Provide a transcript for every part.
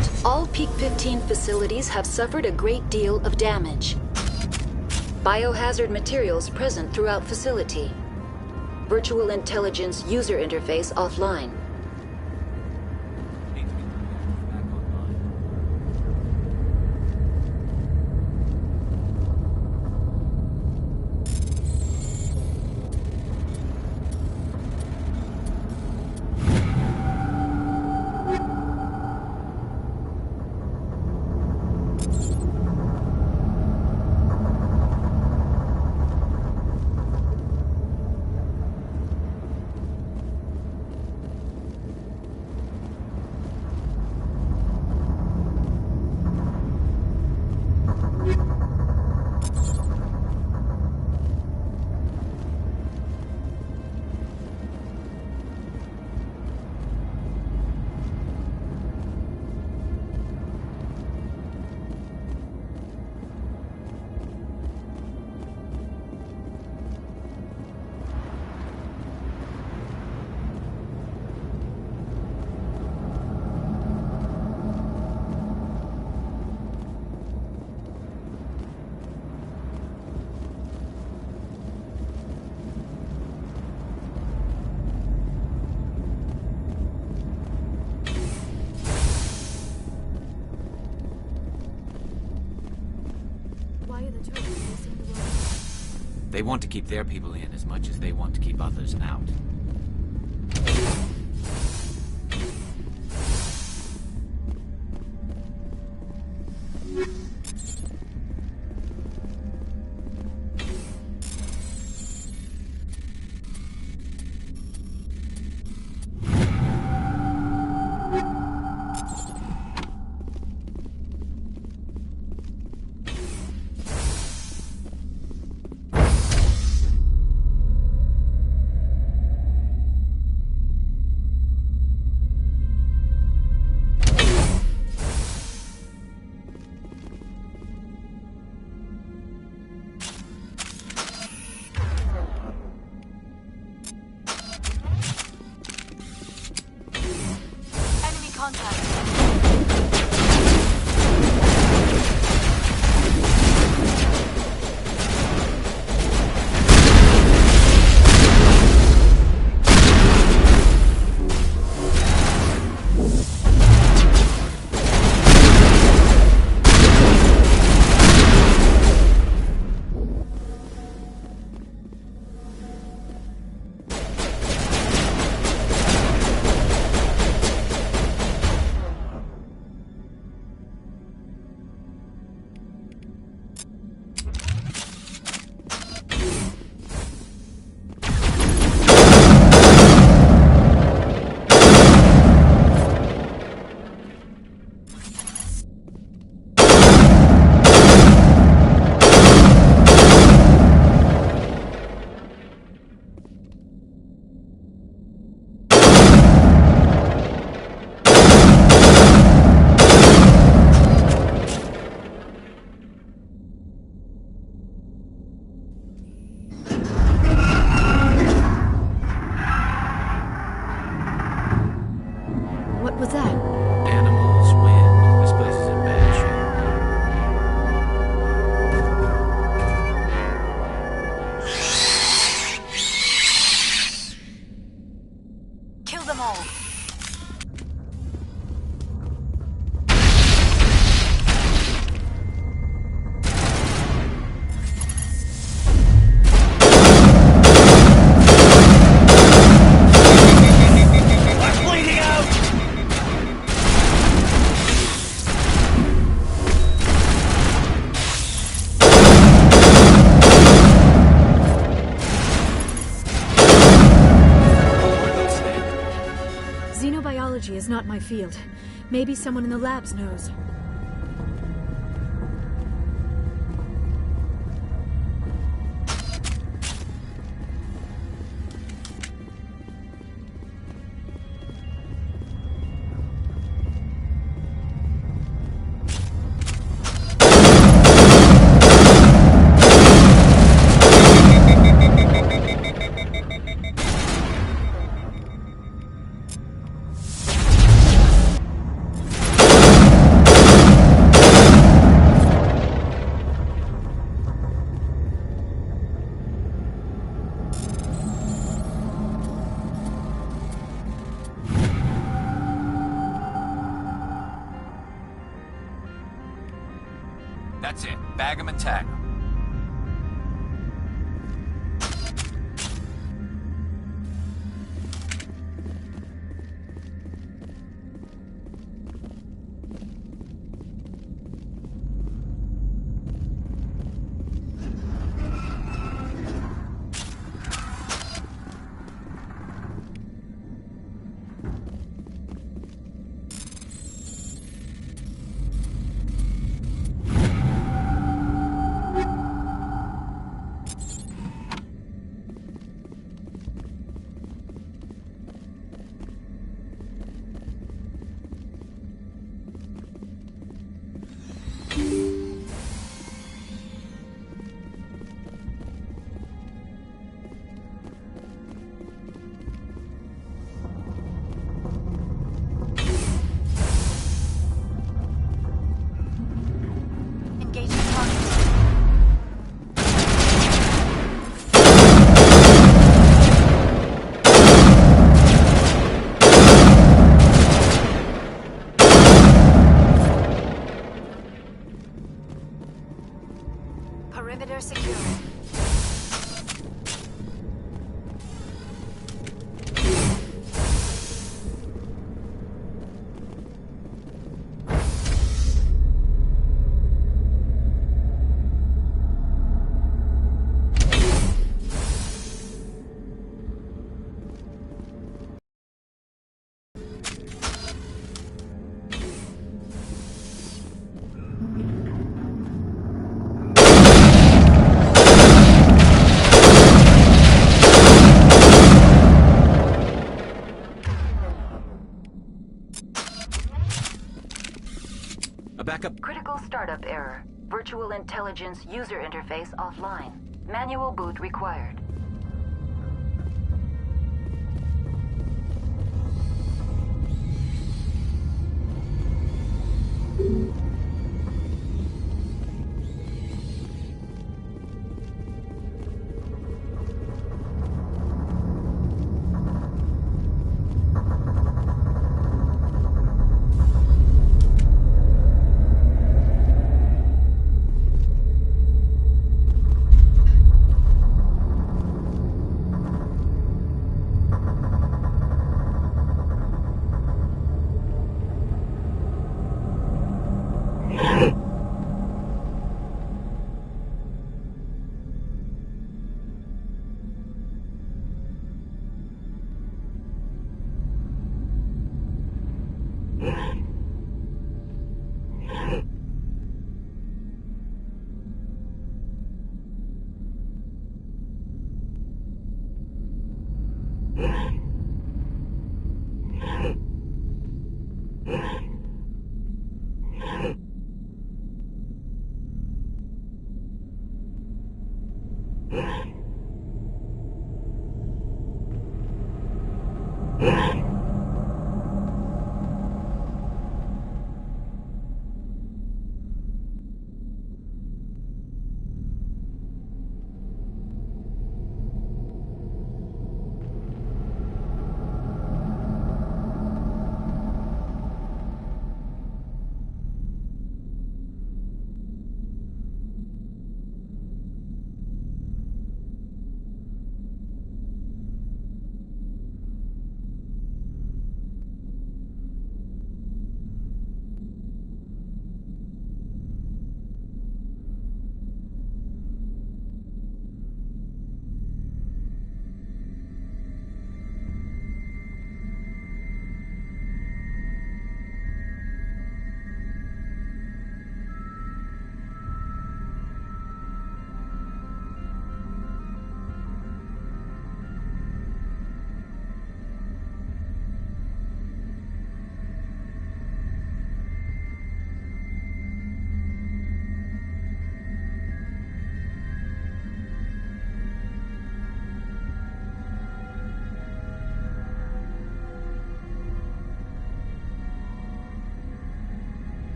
Alert. All pt7 facilities have suffered a great deal of damage. Biohazard materials present throughout facility. Virtual intelligence user interface offline. They want to keep their people in as much as they want to keep others out. Xenobiology is not my field. Maybe someone in the labs knows. That's it. Bag 'em and tag 'em. Perimeter secure. Backup. Critical startup error. Virtual intelligence user interface offline. Manual boot required.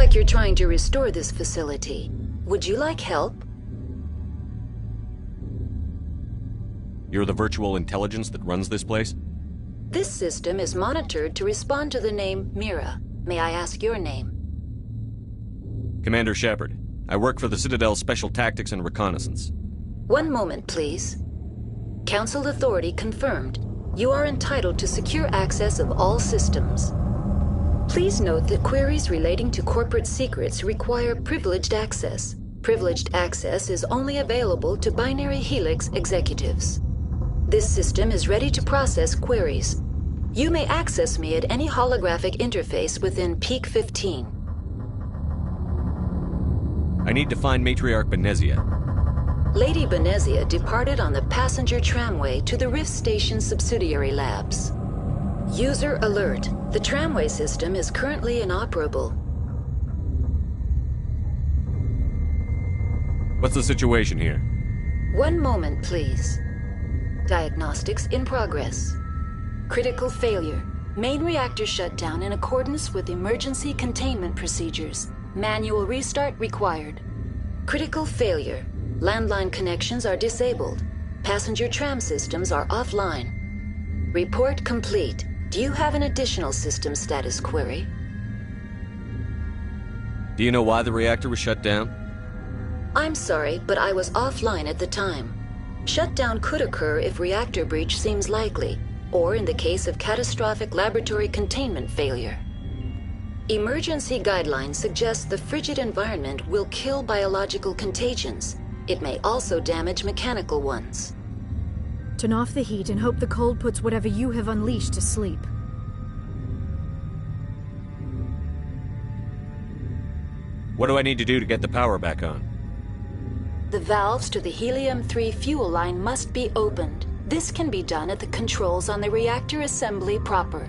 Like you're trying to restore this facility. Would you like help? You're the virtual intelligence that runs this place? This system is monitored to respond to the name Mira. May I ask your name? Commander Shepard. I work for the Citadel Special Tactics and Reconnaissance. One moment, please. Council authority confirmed. You are entitled to secure access of all systems. Please note that queries relating to corporate secrets require privileged access. Privileged access is only available to Binary Helix executives. This system is ready to process queries. You may access me at any holographic interface within pt7. I need to find Matriarch Benezia. Lady Benezia departed on the passenger tramway to the Rift Station subsidiary labs. User alert. The tramway system is currently inoperable. What's the situation here? One moment, please. Diagnostics in progress. Critical failure. Main reactor shut down in accordance with emergency containment procedures. Manual restart required. Critical failure. Landline connections are disabled. Passenger tram systems are offline. Report complete. Do you have an additional system status query? Do you know why the reactor was shut down? I'm sorry, but I was offline at the time. Shutdown could occur if reactor breach seems likely, or in the case of catastrophic laboratory containment failure. Emergency guidelines suggest the frigid environment will kill biological contagions. It may also damage mechanical ones. Turn off the heat and hope the cold puts whatever you have unleashed to sleep. What do I need to do to get the power back on? The valves to the helium-3 fuel line must be opened. This can be done at the controls on the reactor assembly proper.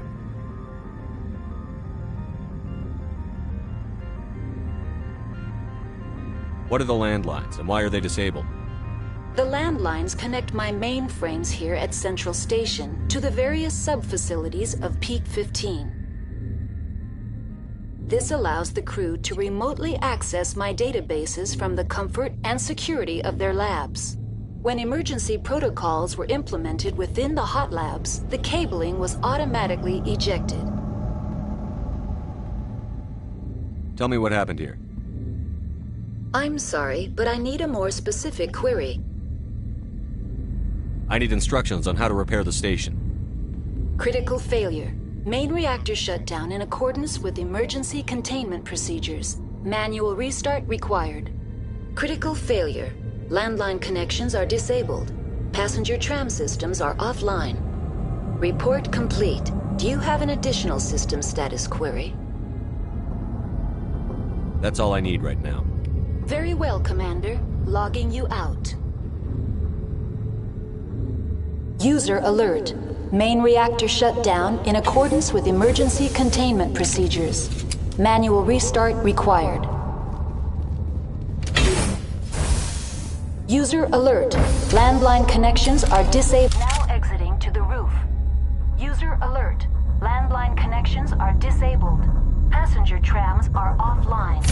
What are the landlines, and why are they disabled? The landlines connect my mainframes here at Central Station to the various sub-facilities of pt7. This allows the crew to remotely access my databases from the comfort and security of their labs. When emergency protocols were implemented within the hot labs, the cabling was automatically ejected. Tell me what happened here. I'm sorry, but I need a more specific query. I need instructions on how to repair the station. Critical failure. Main reactor shut down in accordance with emergency containment procedures. Manual restart required. Critical failure. Landline connections are disabled. Passenger tram systems are offline. Report complete. Do you have an additional system status query? That's all I need right now. Very well, Commander. Logging you out. User alert. Main reactor shut down in accordance with emergency containment procedures. Manual restart required. User alert. Landline connections are disabled. Now exiting to the roof. User alert. Landline connections are disabled. Passenger trams are offline.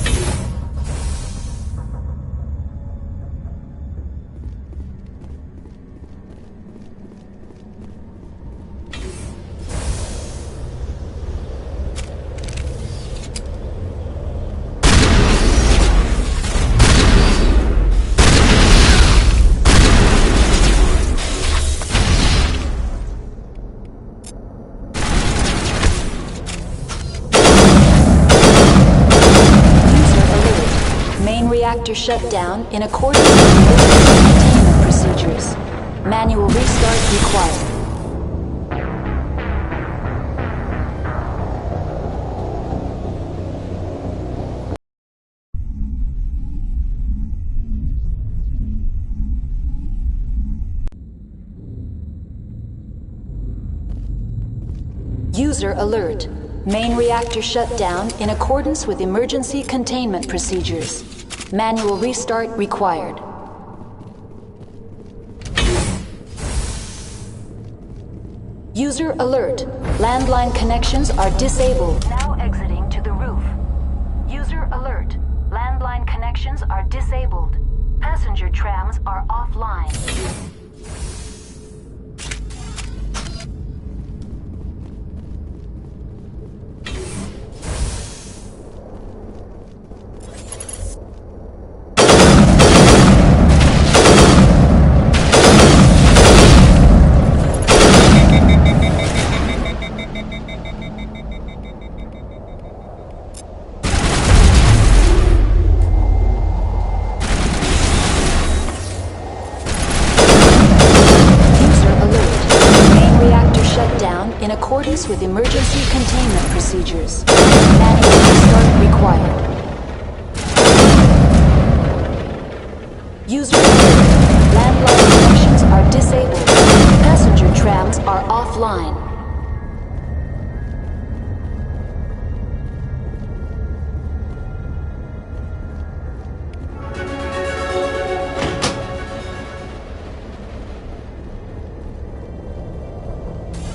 Reactor shut down in accordance with containment procedures. Manual restart required. User alert. Main reactor shut down in accordance with emergency containment procedures. Manual restart required. User alert. Landline connections are disabled. Now exiting to the roof. User alert. Landline connections are disabled. Passenger trams are offline. In accordance with emergency containment procedures. Manual restart required. User alert. Landline connections are disabled. Passenger trams are offline.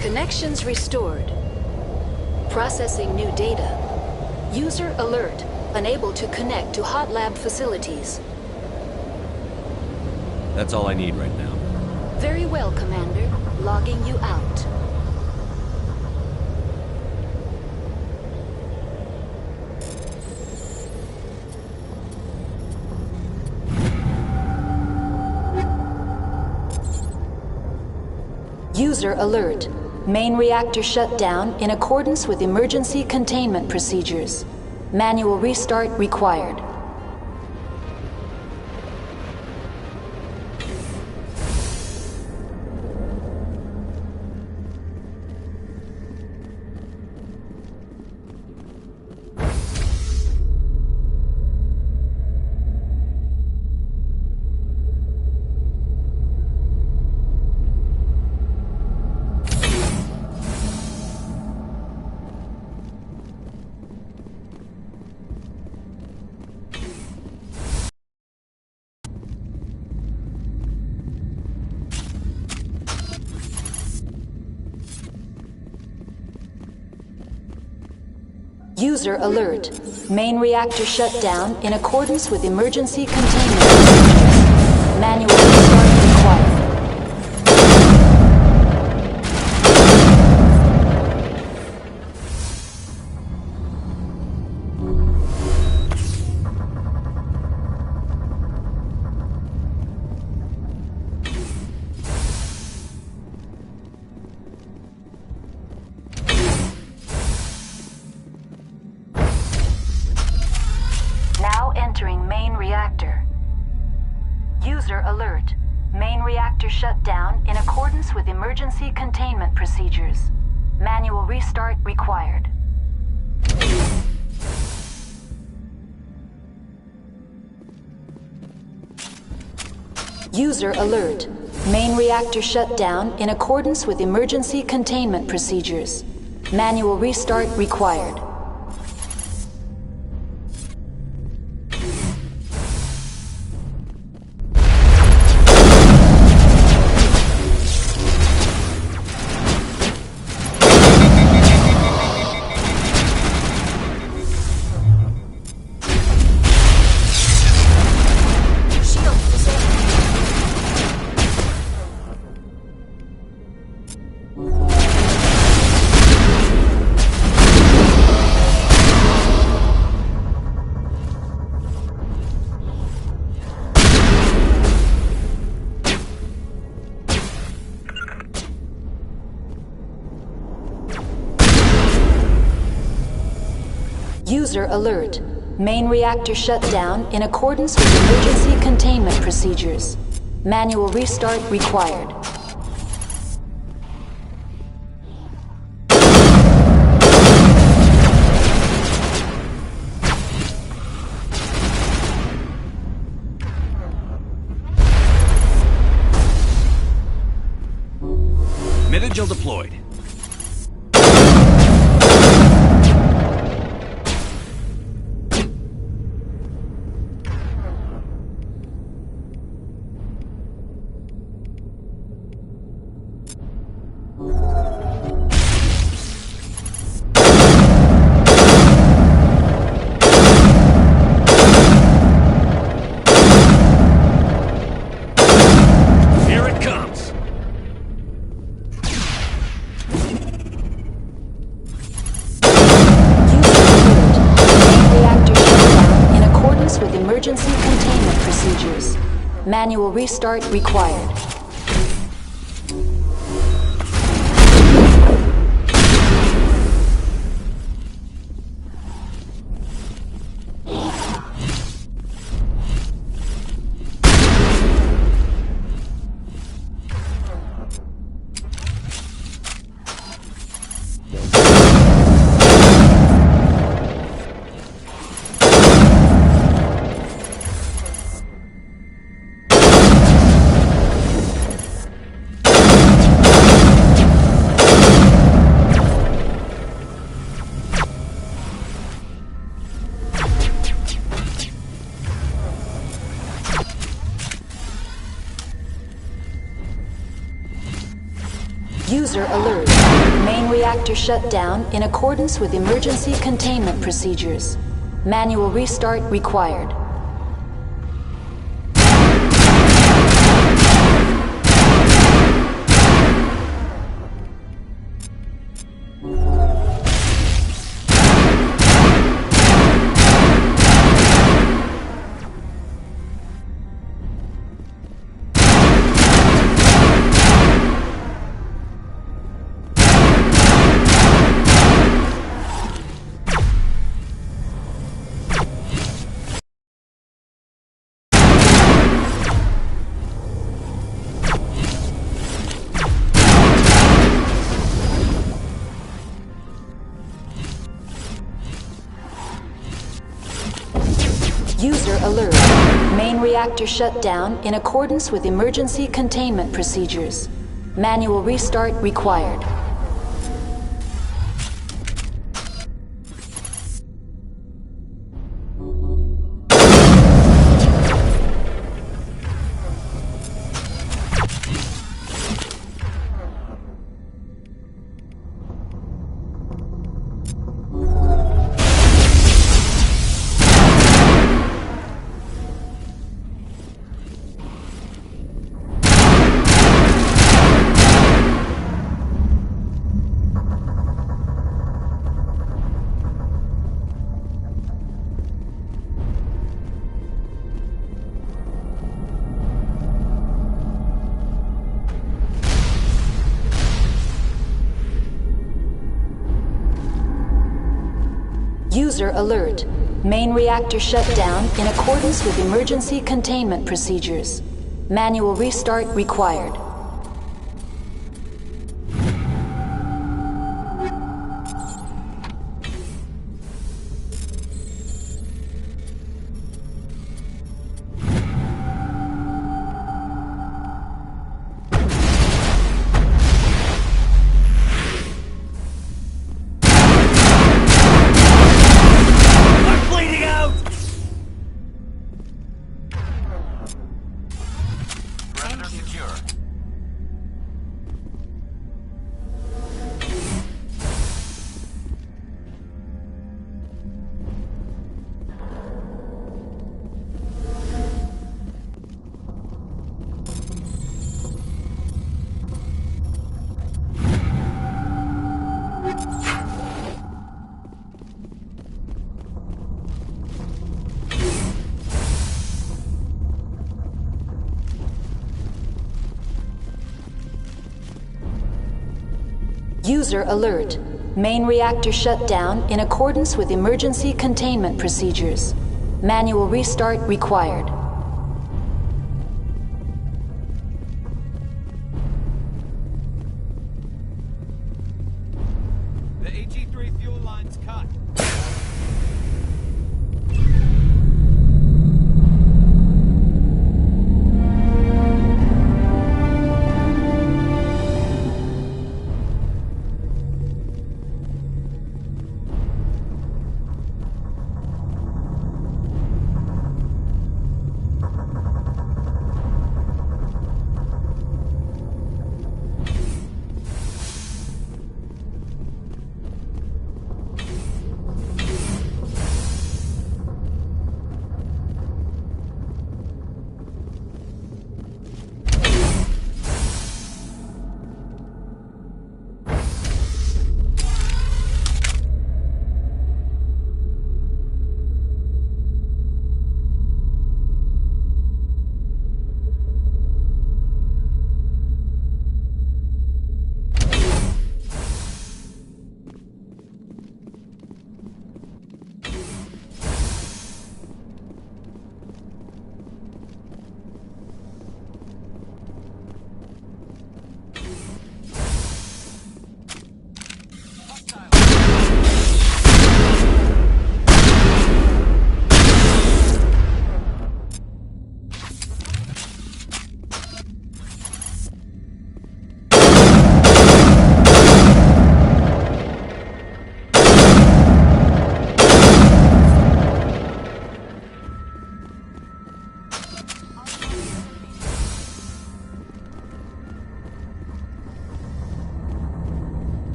Connections restored. Processing new data. User alert. Unable to connect to hot lab facilities. That's all I need right now. Very well, Commander. Logging you out. User alert. Main reactor shut down in accordance with emergency containment procedures. Manual restart required. User alert. Main reactor shut down in accordance with emergency containment procedures. Manual restart required. Now entering main reactor. User alert. Main reactor shut down in accordance with emergency containment procedures. Manual restart required. User alert. Main reactor shut down in accordance with emergency containment procedures. Manual restart required. User alert. Main reactor shut down in accordance with emergency containment procedures. Manual restart required. Mid-Agile deployed. Here it comes! With emergency containment procedures. Manual restart required. User alert. Main reactor shut down in accordance with emergency containment procedures. Manual restart required. User alert. Main reactor shut down in accordance with emergency containment procedures. Manual restart required. User alert. Main reactor shut down in accordance with emergency containment procedures. Manual restart required. User alert. Main reactor shut down in accordance with emergency containment procedures. Manual restart required. The AG3 fuel line's cut.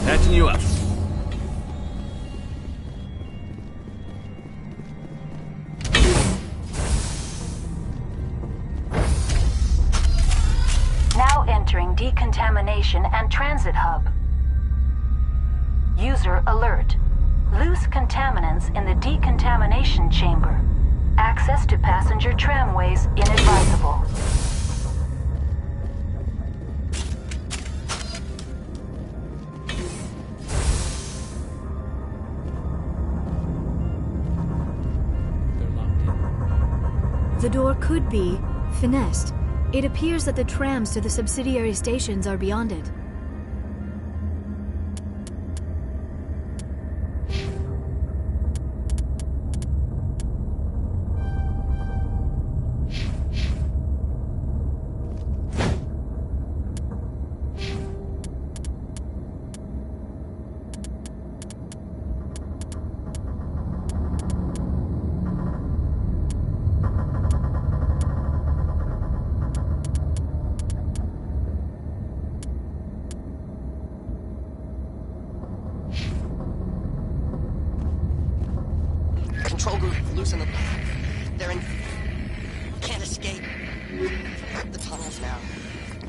Patching you up. Now entering decontamination and transit hub. User alert. Loose contaminants in the decontamination chamber. Access to passenger tramways inadvisable. The door could be finessed. It appears that the trams to the subsidiary stations are beyond it. Control group, loosen them. They're in... Can't escape. The tunnels now.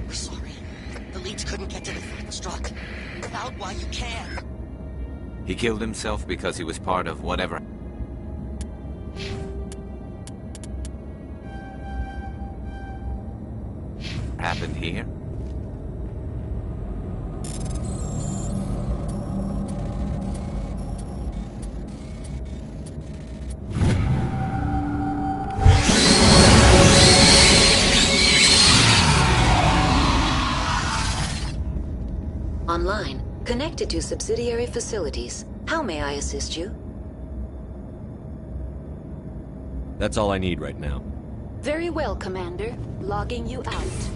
We're sorry. The leads couldn't get to the struck. Get out while you can. He killed himself because he was part of whatever happened here? Online, connected to subsidiary facilities. How may I assist you? That's all I need right now. Very well, Commander. Logging you out.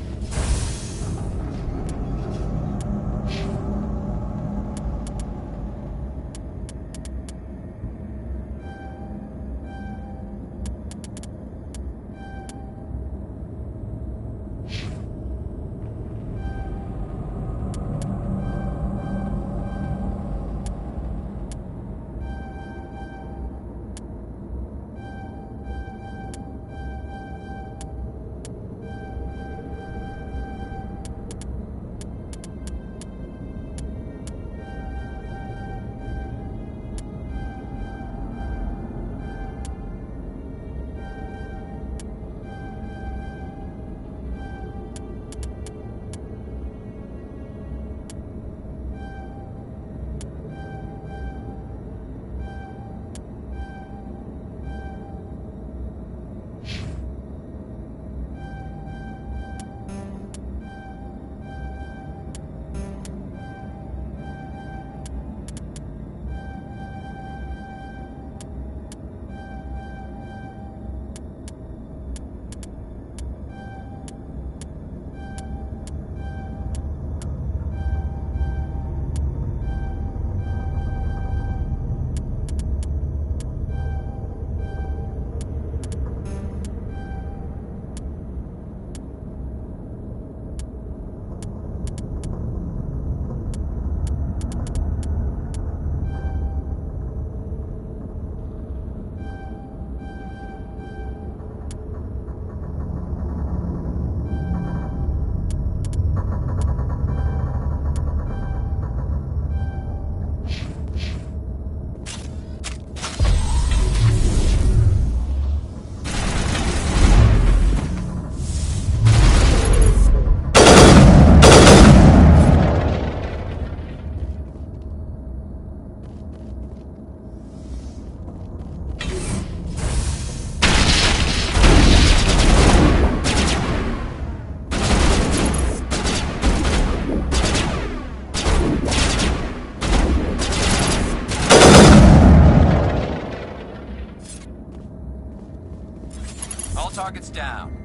All targets down.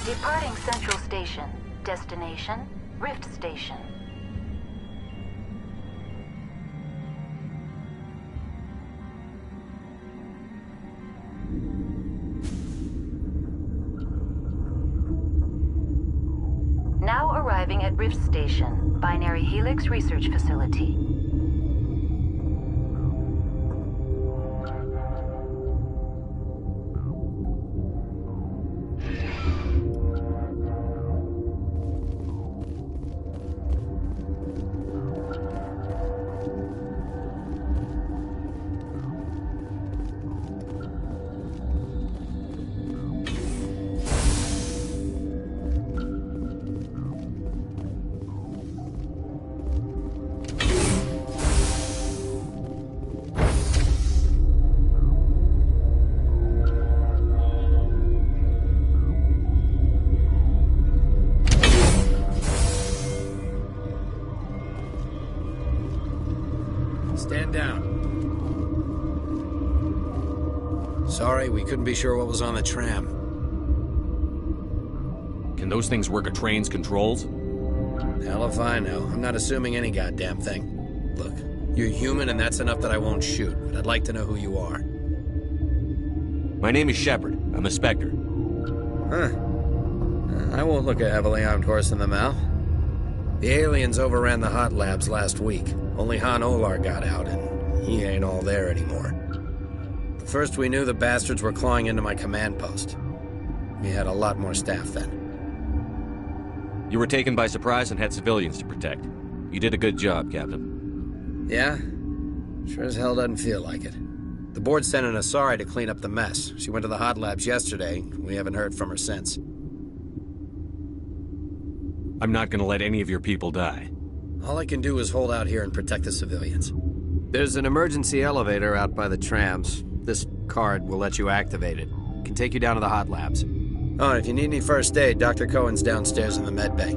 Departing Central Station. Destination, Rift Station. Now arriving at Rift Station, Binary Helix Research Facility. Stand down. Sorry, we couldn't be sure what was on the tram. those things work a train's controls? Hell if I know. I'm not assuming any goddamn thing. Look, you're human and that's enough that I won't shoot, but I'd like to know who you are. My name is Shepard. I'm a Spectre. Huh. I won't look a heavily armed horse in the mouth. The aliens overran the hot labs last week. Only Han Olar got out, and he ain't all there anymore. The first we knew, the bastards were clawing into my command post. We had a lot more staff then. You were taken by surprise and had civilians to protect. You did a good job, Captain. Yeah? Sure as hell doesn't feel like it. The board sent an Asari to clean up the mess. She went to the hot labs yesterday. We haven't heard from her since. I'm not gonna let any of your people die. All I can do is hold out here and protect the civilians. There's an emergency elevator out by the trams. This card will let you activate it. It can take you down to the hot labs. Oh, and if you need any first aid, Dr. Cohen's downstairs in the med bay.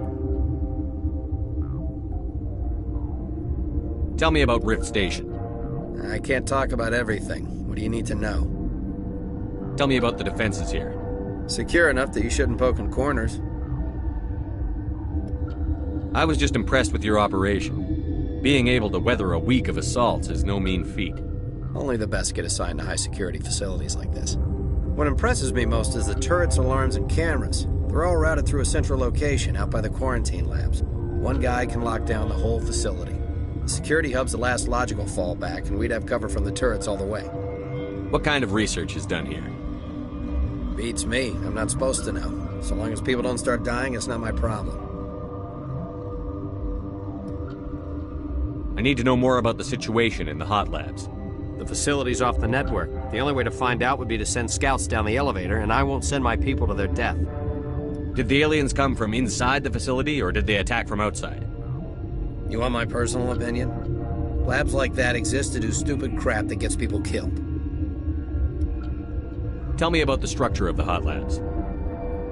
Tell me about Rift Station. I can't talk about everything. What do you need to know? Tell me about the defenses here. Secure enough that you shouldn't poke in corners. I was just impressed with your operation. Being able to weather a week of assaults is no mean feat. Only the best get assigned to high-security facilities like this. What impresses me most is the turrets, alarms, and cameras. They're all routed through a central location out by the quarantine labs. One guy can lock down the whole facility. The security hub's the last logical fallback, and we'd have cover from the turrets all the way. What kind of research is done here? Beats me. I'm not supposed to know. So long as people don't start dying, it's not my problem. I need to know more about the situation in the hot labs. The facility's off the network. The only way to find out would be to send scouts down the elevator, and I won't send my people to their death. Did the aliens come from inside the facility, or did they attack from outside? You want my personal opinion? Labs like that exist to do stupid crap that gets people killed. Tell me about the structure of the hot labs.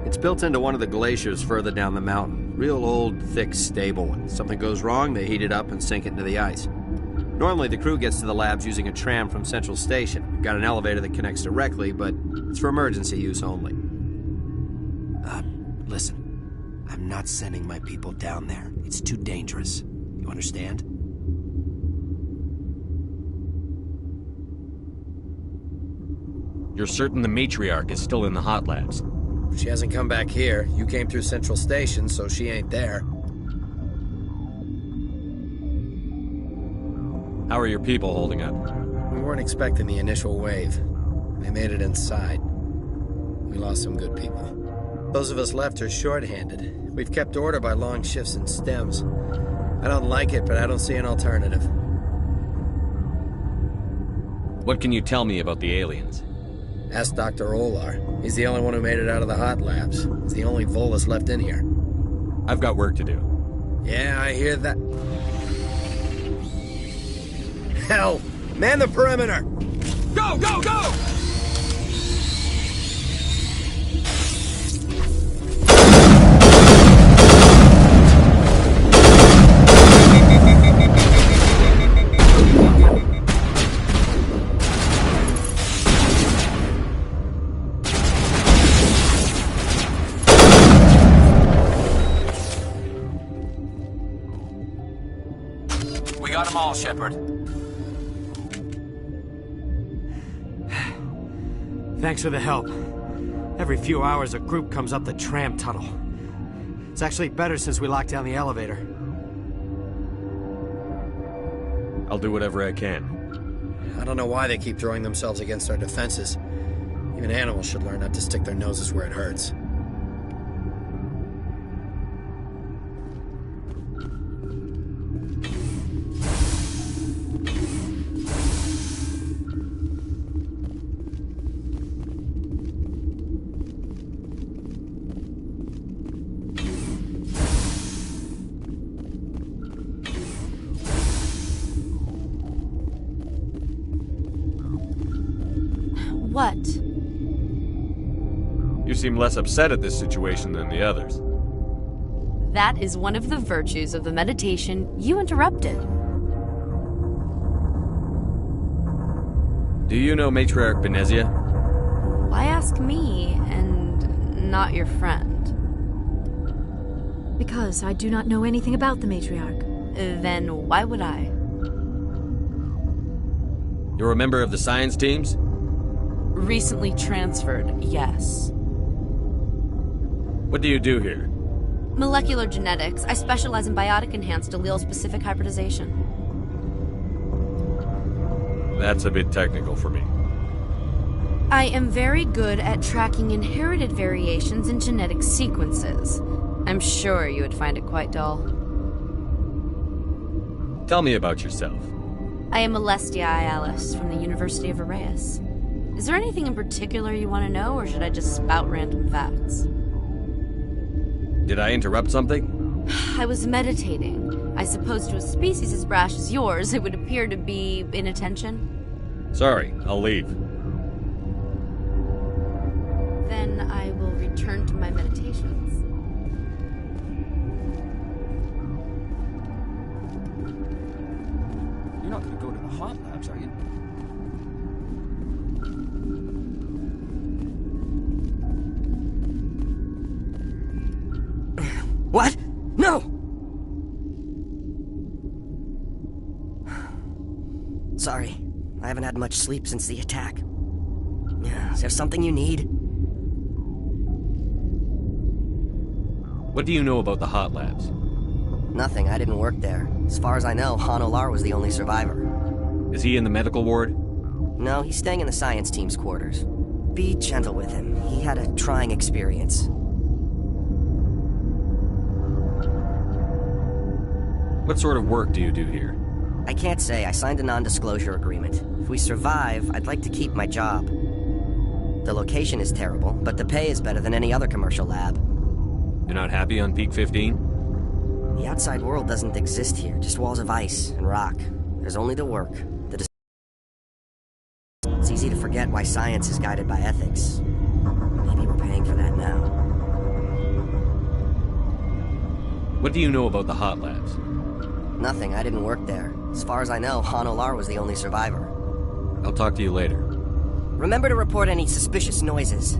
It's built into one of the glaciers further down the mountain. Real old, thick, stable one. Something goes wrong, they heat it up and sink it into the ice. Normally, the crew gets to the labs using a tram from Central Station. We've got an elevator that connects directly, but it's for emergency use only. Listen. I'm not sending my people down there. It's too dangerous. You understand? You're certain the matriarch is still in the hot labs? She hasn't come back here. You came through Central Station, so she ain't there. How are your people holding up? We weren't expecting the initial wave. They made it inside. We lost some good people. Those of us left are short-handed. We've kept order by long shifts and stems. I don't like it, but I don't see an alternative. What can you tell me about the aliens? Ask Dr. Olar. He's the only one who made it out of the hot labs. He's the only Volus left in here. I've got work to do. Yeah, I hear that. Hell! Man the perimeter! Go, go, go! We got them all, Shepard. Thanks for the help. Every few hours, a group comes up the tram tunnel. It's actually better since we locked down the elevator. I'll do whatever I can. I don't know why they keep throwing themselves against our defenses. Even animals should learn not to stick their noses where it hurts. What? You seem less upset at this situation than the others. That is one of the virtues of the meditation you interrupted. Do you know Matriarch Benezia? Why ask me and not your friend? Because I do not know anything about the matriarch. Then why would I? You're a member of the science teams? Recently transferred, yes. What do you do here? Molecular genetics. I specialize in biotic-enhanced allele-specific hybridization. That's a bit technical for me. I am very good at tracking inherited variations in genetic sequences. I'm sure you would find it quite dull. Tell me about yourself. I am Alestia Alice from the University of Arrayas. Is there anything in particular you want to know, or should I just spout random facts? Did I interrupt something? I was meditating. I suppose to a species as brash as yours, it would appear to be inattention. Sorry, I'll leave. Then I will return to my meditations. You're not going to go to the hot labs, are you? What? No! Sorry, I haven't had much sleep since the attack. Is there something you need? What do you know about the hot labs? Nothing, I didn't work there. As far as I know, Han Olar was the only survivor. Is he in the medical ward? No, he's staying in the science team's quarters. Be gentle with him. He had a trying experience. What sort of work do you do here? I can't say. I signed a non-disclosure agreement. If we survive, I'd like to keep my job. The location is terrible, but the pay is better than any other commercial lab. You're not happy on Peak 15? The outside world doesn't exist here, just walls of ice and rock. There's only the work. It's easy to forget why science is guided by ethics. Maybe we're paying for that now. What do you know about the hot labs? Nothing, I didn't work there. As far as I know, Han Olar was the only survivor. I'll talk to you later. Remember to report any suspicious noises.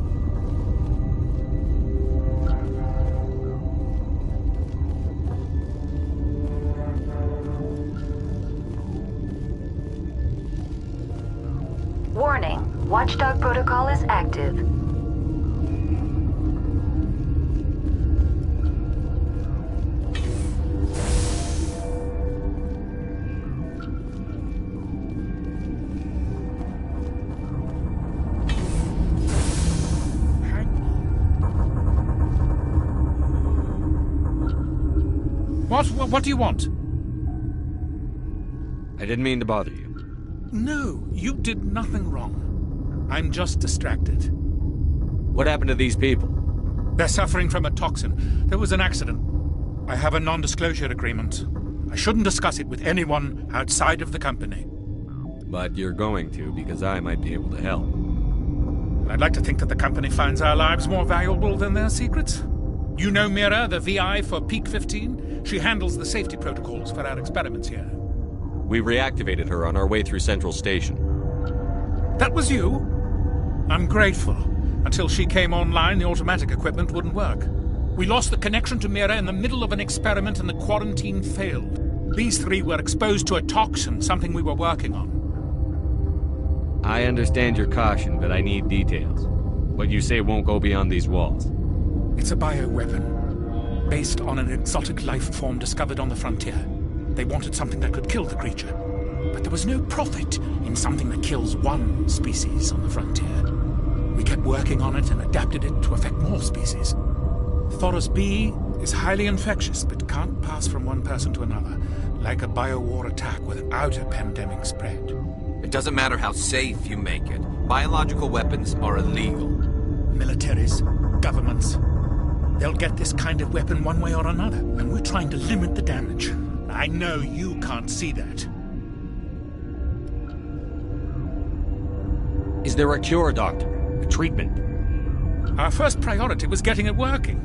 Warning, Watchdog protocol is active. What do you want? I didn't mean to bother you. No, you did nothing wrong. I'm just distracted. What happened to these people? They're suffering from a toxin. There was an accident. I have a non-disclosure agreement. I shouldn't discuss it with anyone outside of the company. But you're going to, because I might be able to help. I'd like to think that the company finds our lives more valuable than their secrets. You know Mira, the VI for Peak 15? She handles the safety protocols for our experiments here. We reactivated her on our way through Central Station. That was you? I'm grateful. Until she came online, the automatic equipment wouldn't work. We lost the connection to Mira in the middle of an experiment and the quarantine failed. These three were exposed to a toxin, something we were working on. I understand your caution, but I need details. What you say won't go beyond these walls. It's a bioweapon, based on an exotic life form discovered on the frontier. They wanted something that could kill the creature, but there was no profit in something that kills one species on the frontier. We kept working on it and adapted it to affect more species. Thoros B is highly infectious, but can't pass from one person to another, like a biowar attack without a pandemic spread. It doesn't matter how safe you make it. Biological weapons are illegal. Militaries, governments, they'll get this kind of weapon one way or another, and we're trying to limit the damage. I know you can't see that. Is there a cure, Doctor? A treatment? Our first priority was getting it working.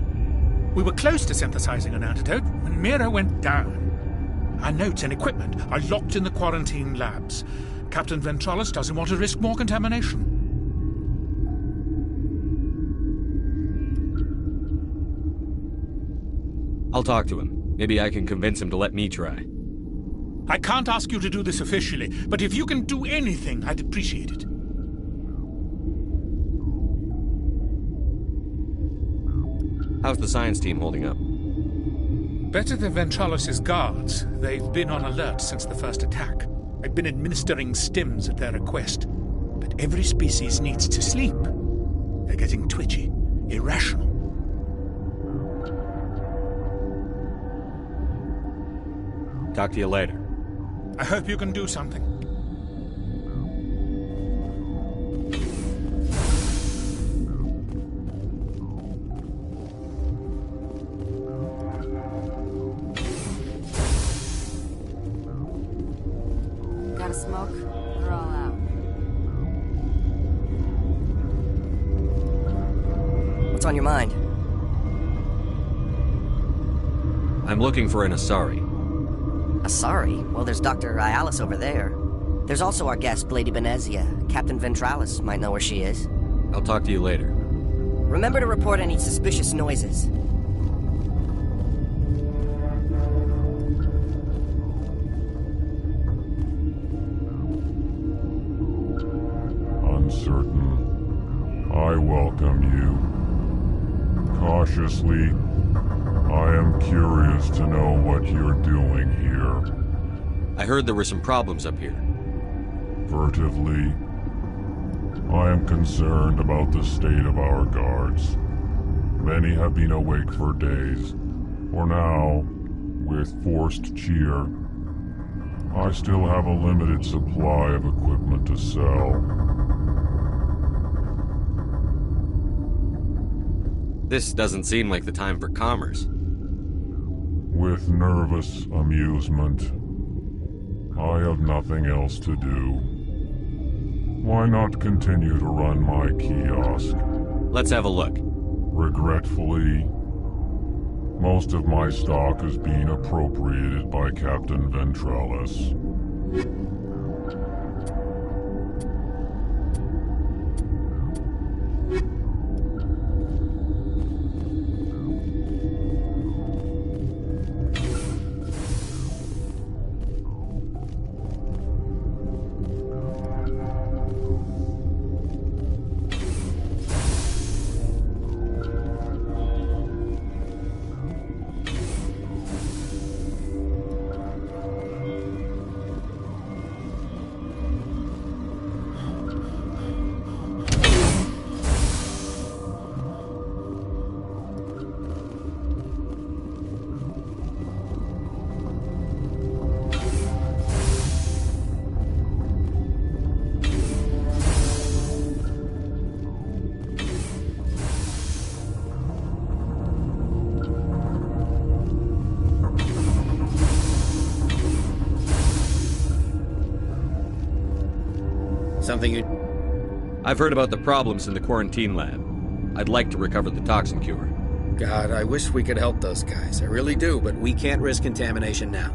We were close to synthesizing an antidote when Mira went down. Our notes and equipment are locked in the quarantine labs. Captain Ventralis doesn't want to risk more contamination. I'll talk to him. Maybe I can convince him to let me try. I can't ask you to do this officially, but if you can do anything, I'd appreciate it. How's the science team holding up? Better than Ventralis' guards. They've been on alert since the first attack. I've been administering stims at their request. But every species needs to sleep. They're getting twitchy, irrational. Talk to you later. I hope you can do something. Got a smoke? We're all out. What's on your mind? I'm looking for an Asari. Asari? Well, there's Dr. Ialis over there. There's also our guest, Lady Benezia. Captain Ventralis might know where she is. I'll talk to you later. Remember to report any suspicious noises. Uncertain. I welcome you. Cautiously, I am curious to know what you're doing here. I heard there were some problems up here. Furtively, I am concerned about the state of our guards. Many have been awake for days, or now, with forced cheer. I still have a limited supply of equipment to sell. This doesn't seem like the time for commerce. With nervous amusement. I have nothing else to do. Why not continue to run my kiosk? Let's have a look. Regretfully, most of my stock is being appropriated by Captain Ventralis. Something you... I've heard about the problems in the quarantine lab. I'd like to recover the toxin cure. God, I wish we could help those guys. I really do, but we can't risk contamination now.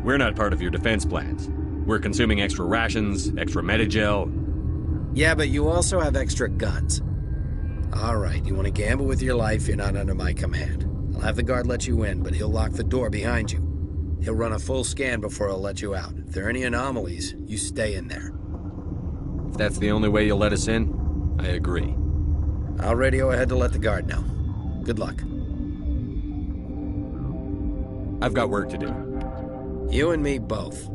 We're not part of your defense plans. We're consuming extra rations, extra Medigel. Yeah, but you also have extra guns. Alright, you want to gamble with your life, you're not under my command. I'll have the guard let you in, but he'll lock the door behind you. He'll run a full scan before he'll let you out. If there are any anomalies, you stay in there. If that's the only way you'll let us in, I agree. I'll radio ahead to let the guard know. Good luck. I've got work to do. You and me both.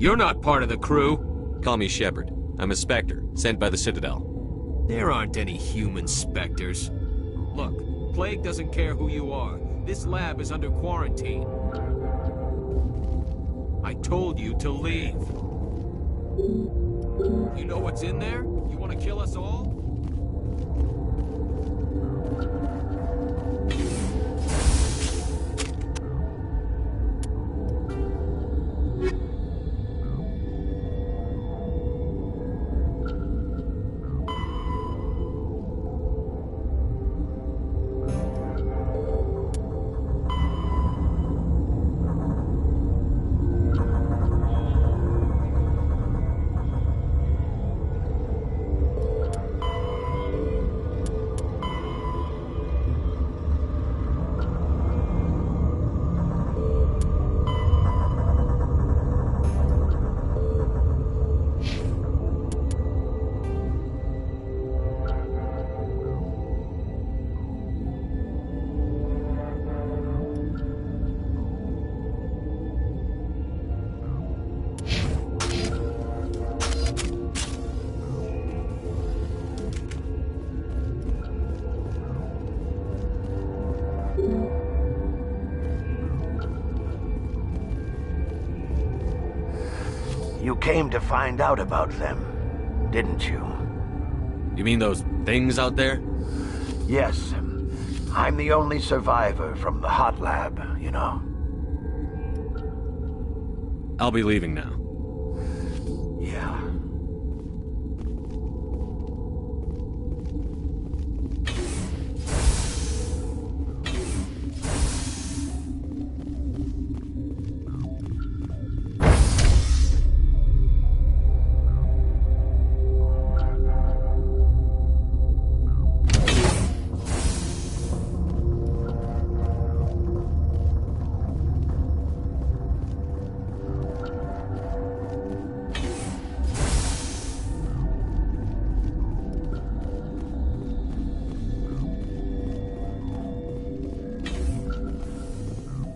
You're not part of the crew. Call me Shepard. I'm a Spectre, sent by the Citadel. There aren't any human specters. Look, Plague doesn't care who you are. This lab is under quarantine. I told you to leave. You know what's in there? You want to kill us all? You came to find out about them, didn't you? You mean those things out there? Yes. I'm the only survivor from the hot lab, you know. I'll be leaving now. Yeah.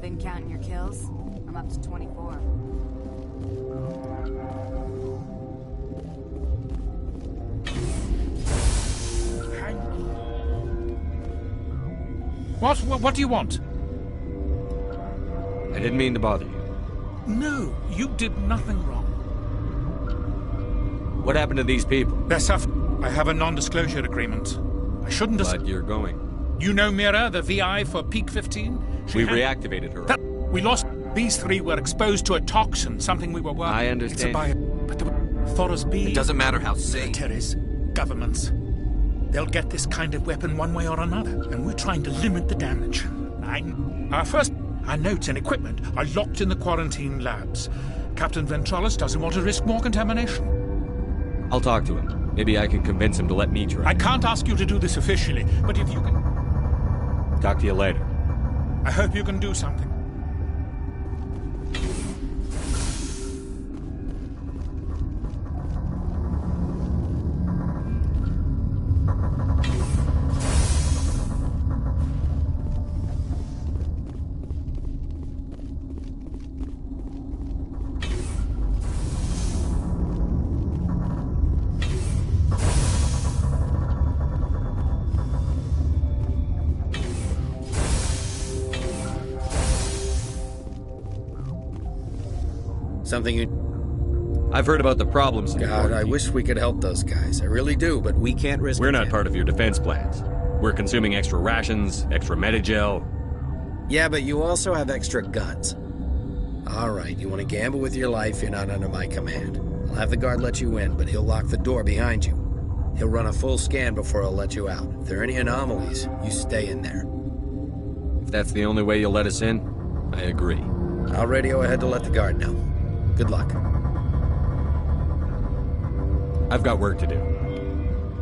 Been counting your kills? I'm up to 24. What do you want? I didn't mean to bother you. No, you did nothing wrong. What happened to these people? They're suffering. I have a non-disclosure agreement. I shouldn't have... But you're going. You know Mira, the VI for Peak 15? We reactivated her. We lost... These three were exposed to a toxin, something we were working... I understand. It's a bio... But the Thoros B... It doesn't matter how safe. Militaries, governments. They'll get this kind of weapon one way or another, and we're trying to limit the damage. Our notes and equipment are locked in the quarantine labs. Captain Ventralis doesn't want to risk more contamination. I'll talk to him. Maybe I can convince him to let me try. I can't ask you to do this officially, but if you can... Talk to you later. I hope you can do something. Something you... I've heard about the problems in the God, I quarantine. wish we could help those guys. I really do, but we can't risk... We're not part of your defense plans. We're consuming extra rations, extra Medigel. Yeah, but you also have extra guns. All right, you want to gamble with your life, you're not under my command. I'll have the guard let you in, but he'll lock the door behind you. He'll run a full scan before he'll let you out. If there are any anomalies, you stay in there. If that's the only way you'll let us in, I agree. I'll radio ahead to let the guard know. Good luck. I've got work to do.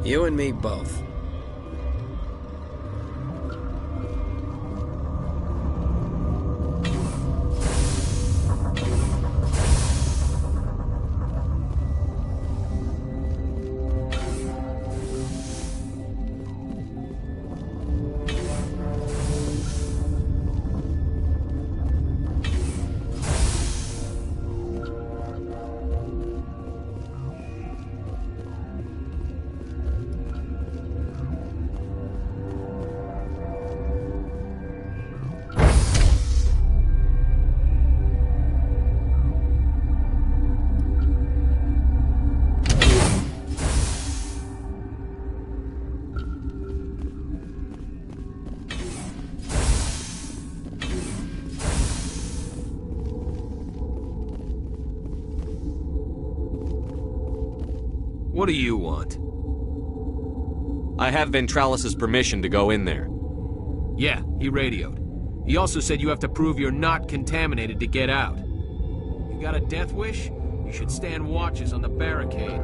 You and me both. What do you want? I have Ventralis's permission to go in there. Yeah, he radioed. He also said you have to prove you're not contaminated to get out. You got a death wish? You should stand watches on the barricade.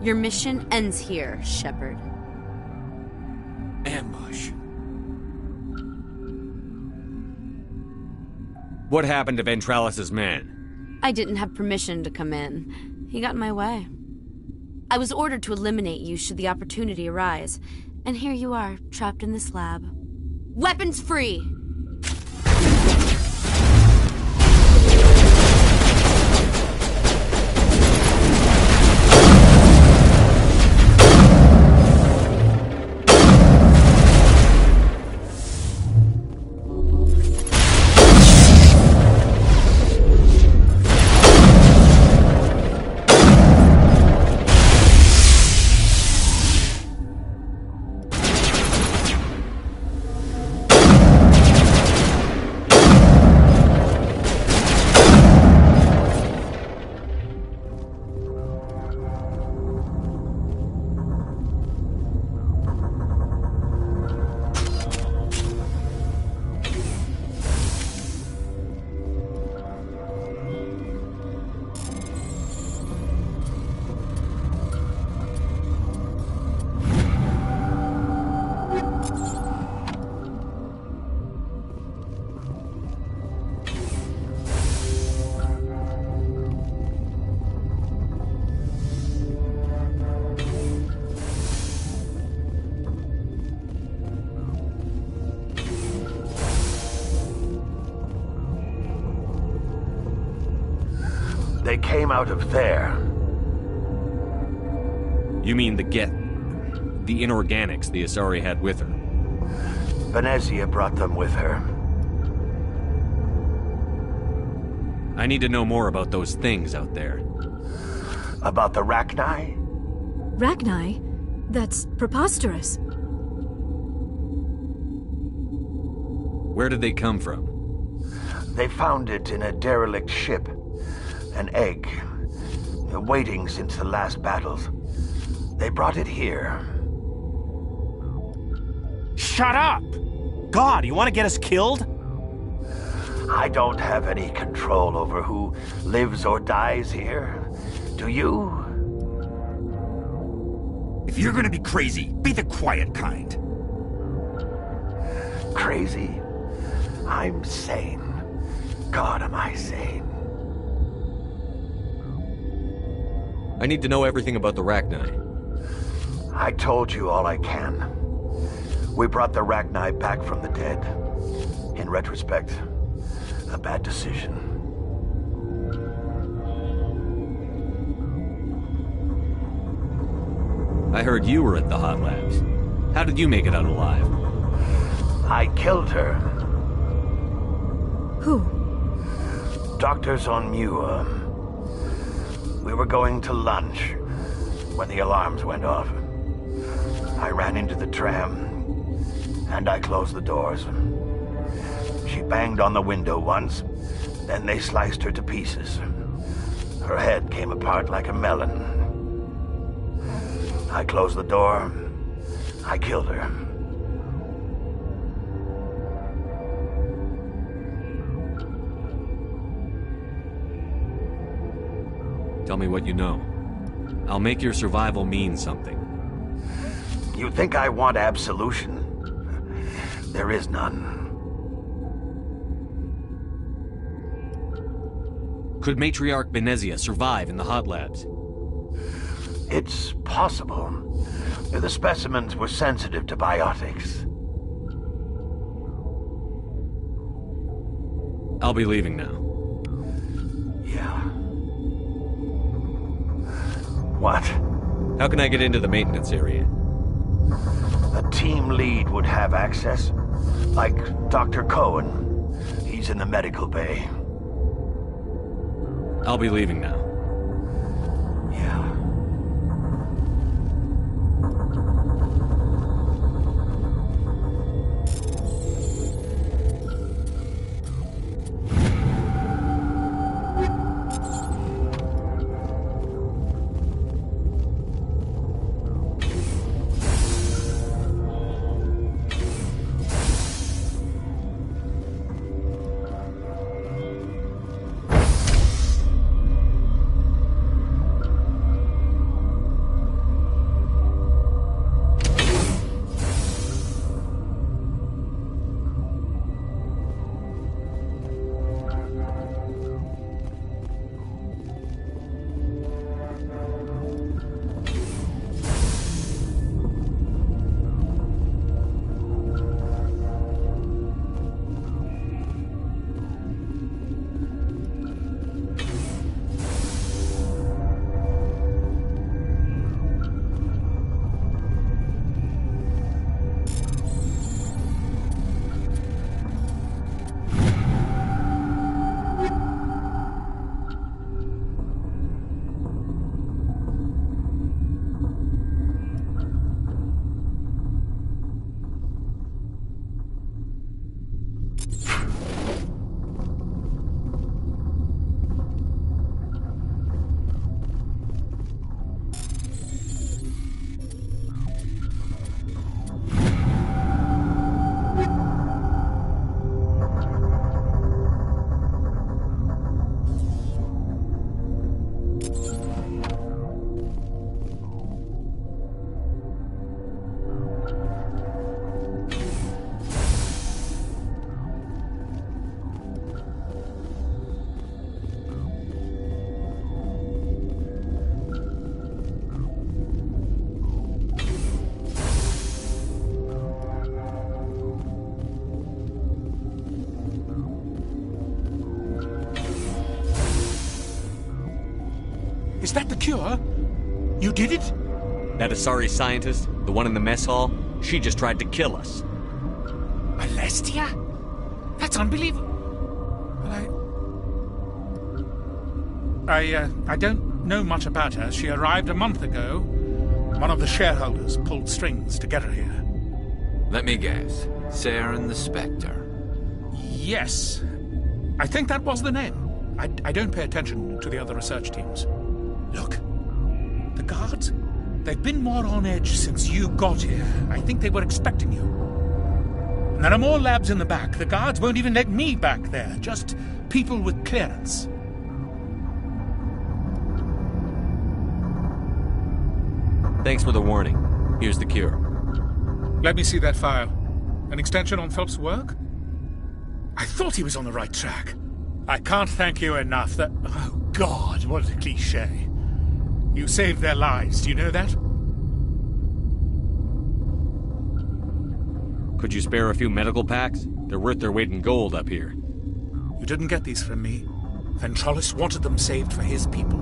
Your mission ends here, Shepard. Ambush. What happened to Ventralis's man? I didn't have permission to come in. He got in my way. I was ordered to eliminate you should the opportunity arise. And here you are, trapped in this lab. Weapons free! They came out of there. You mean the inorganics the Asari had with her? Venezia brought them with her. I need to know more about those things out there. About the Rachni? Rachni? That's preposterous. Where did they come from? They found it in a derelict ship. An egg. Waiting since the last battles. They brought it here. Shut up! God, you want to get us killed? I don't have any control over who lives or dies here. Do you? If you're gonna be crazy, be the quiet kind. Crazy? I'm sane. God, am I sane. I need to know everything about the Rachni. I told you all I can. We brought the Rachni back from the dead. In retrospect, a bad decision. I heard you were at the Hot Labs. How did you make it out alive? I killed her. Who? Doctors on Muir. We were going to lunch when the alarms went off. I ran into the tram, and I closed the doors. She banged on the window once, then they sliced her to pieces. Her head came apart like a melon. I closed the door. I killed her. Tell me what you know. I'll make your survival mean something. You think I want absolution? There is none. Could Matriarch Venezia survive in the Hot Labs? It's possible. The specimens were sensitive to biotics. I'll be leaving now. Yeah. What? How can I get into the maintenance area? A team lead would have access. Like Dr. Cohen. He's in the medical bay. I'll be leaving now. Yeah. Is that the cure? You did it? That Asari scientist, the one in the mess hall, she just tried to kill us. Alestia? That's unbelievable. Well, I don't know much about her. She arrived a month ago. One of the shareholders pulled strings to get her here. Let me guess. Saren the Spectre. Yes. I think that was the name. I don't pay attention to the other research teams. Look, the guards, they've been more on edge since you got here. I think they were expecting you. And there are more labs in the back. The guards won't even let me back there. Just people with clearance. Thanks for the warning. Here's the cure. Let me see that file. An extension on Phelps' work? I thought he was on the right track. I can't thank you enough that... Oh, God, what a cliché. You saved their lives, do you know that? Could you spare a few medical packs? They're worth their weight in gold up here. You didn't get these from me. Ventralis wanted them saved for his people.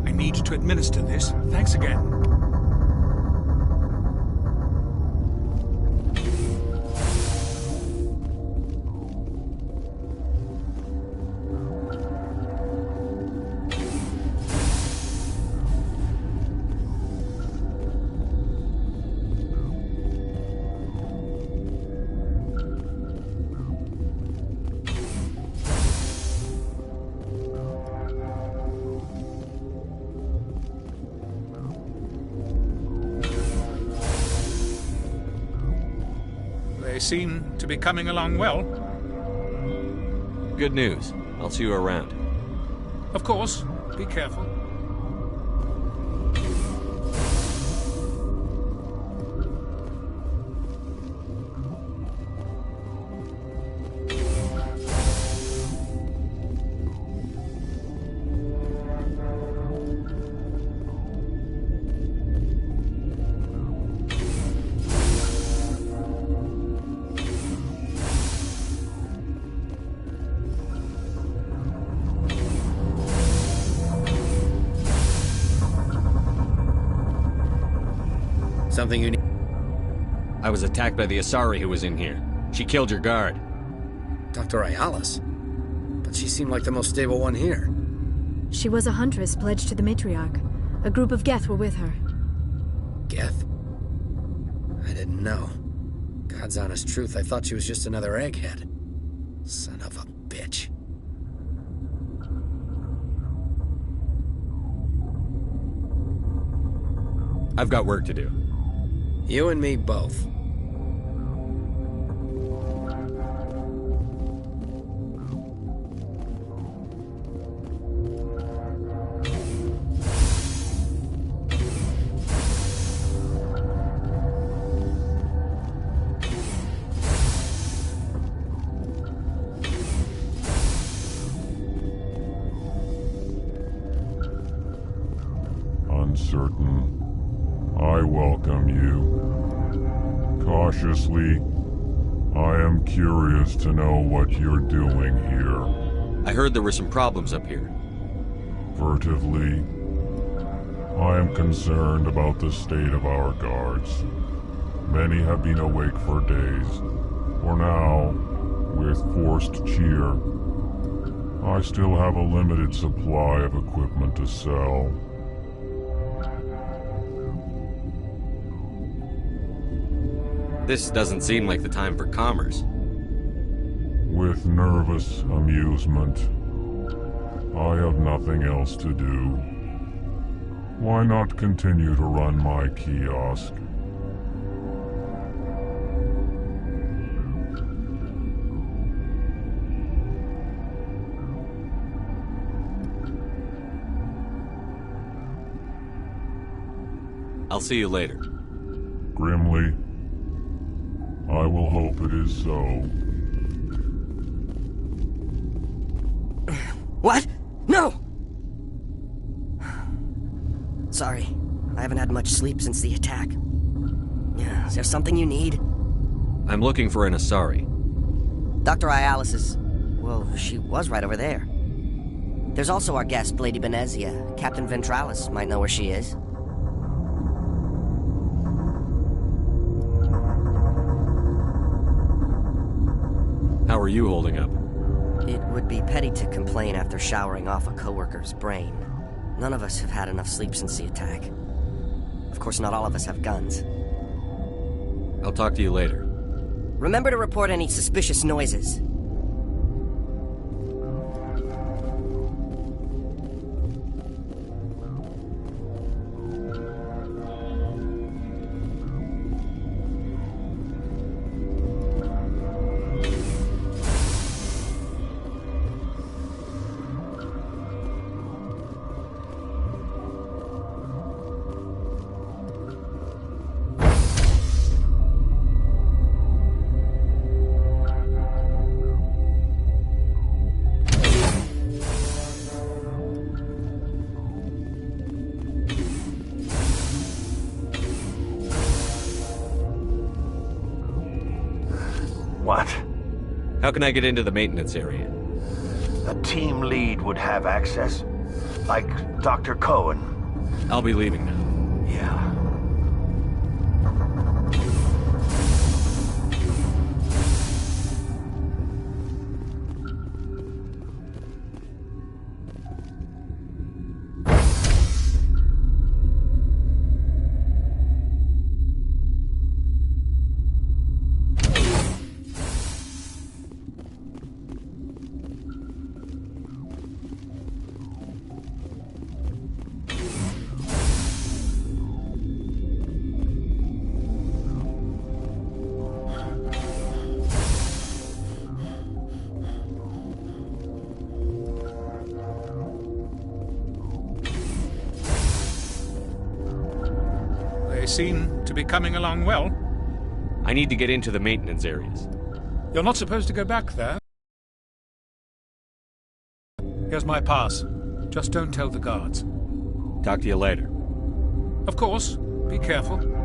I need to administer this. Thanks again. They seem to be coming along well. Good news. I'll see you around. Of course. Be careful. Something you need? I was attacked by the Asari who was in here. She killed your guard. Dr. Ayalis? But she seemed like the most stable one here. She was a huntress pledged to the matriarch. A group of Geth were with her. Geth? I didn't know. God's honest truth, I thought she was just another egghead. Son of a bitch. I've got work to do. You and me both. Uncertain. I welcome you. Cautiously, I am curious to know what you're doing here. I heard there were some problems up here. Furtively, I am concerned about the state of our guards. Many have been awake for days. For now, with forced cheer, I still have a limited supply of equipment to sell. This doesn't seem like the time for commerce. With nervous amusement. I have nothing else to do. Why not continue to run my kiosk? I'll see you later. Grimly, I will hope it is so. What? No! Sorry, I haven't had much sleep since the attack. Is there something you need? I'm looking for an Asari. Dr. Ayalis is... well, she was right over there. There's also our guest, Lady Benezia. Captain Ventralis might know where she is. How are you holding up? It would be petty to complain after showering off a coworker's brain. None of us have had enough sleep since the attack. Of course, not all of us have guns. I'll talk to you later. Remember to report any suspicious noises. What? How can I get into the maintenance area? A team lead would have access. Like Dr. Cohen. I'll be leaving now. Yeah. They seem to be coming along well. I need to get into the maintenance areas. You're not supposed to go back there. Here's my pass. Just don't tell the guards. Talk to you later. Of course. Be careful.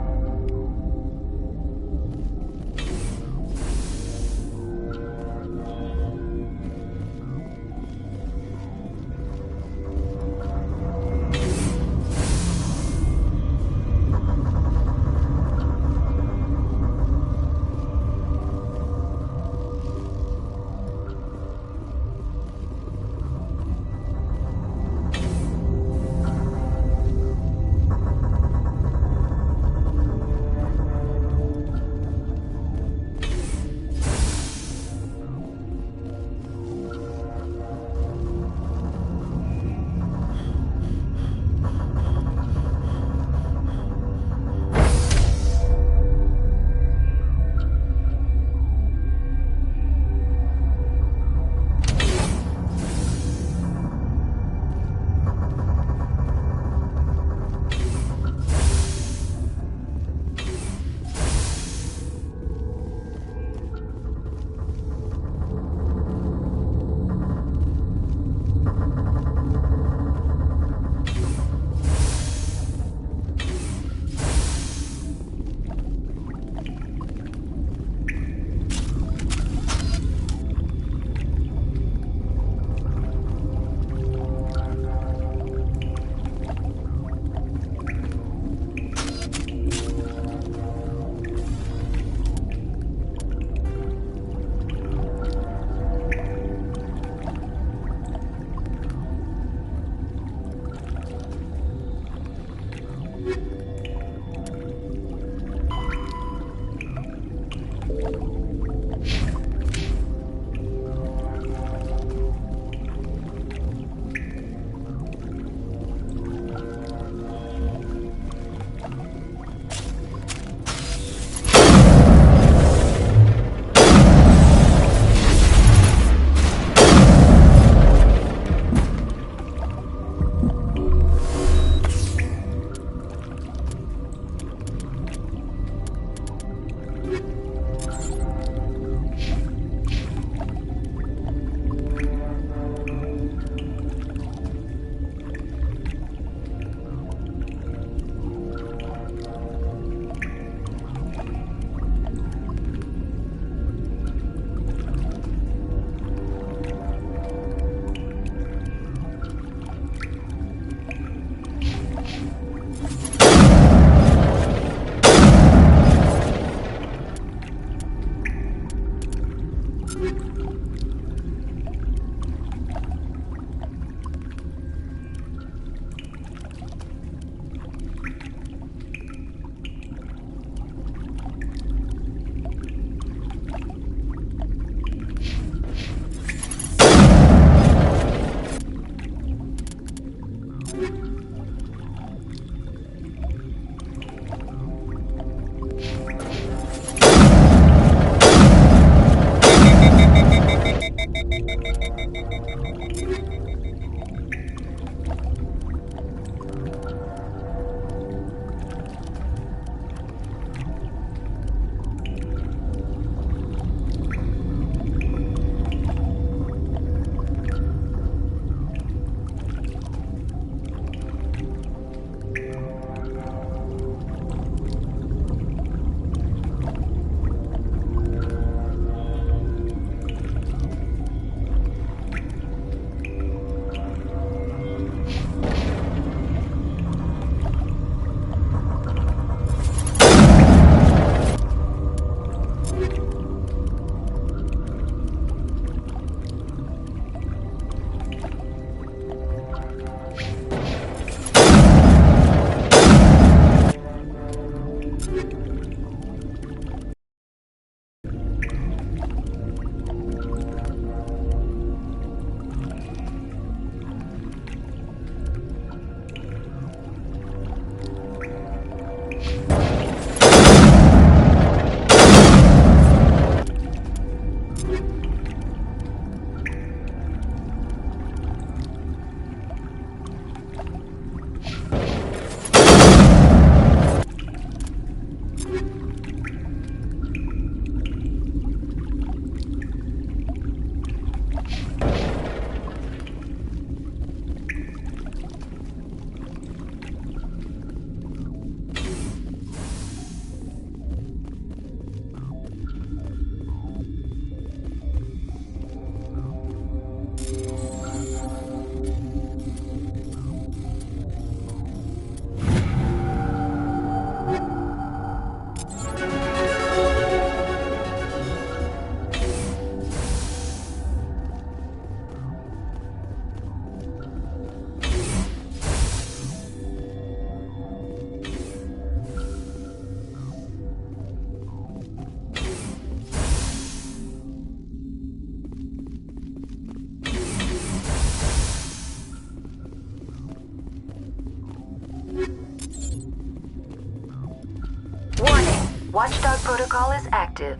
Watchdog protocol is active.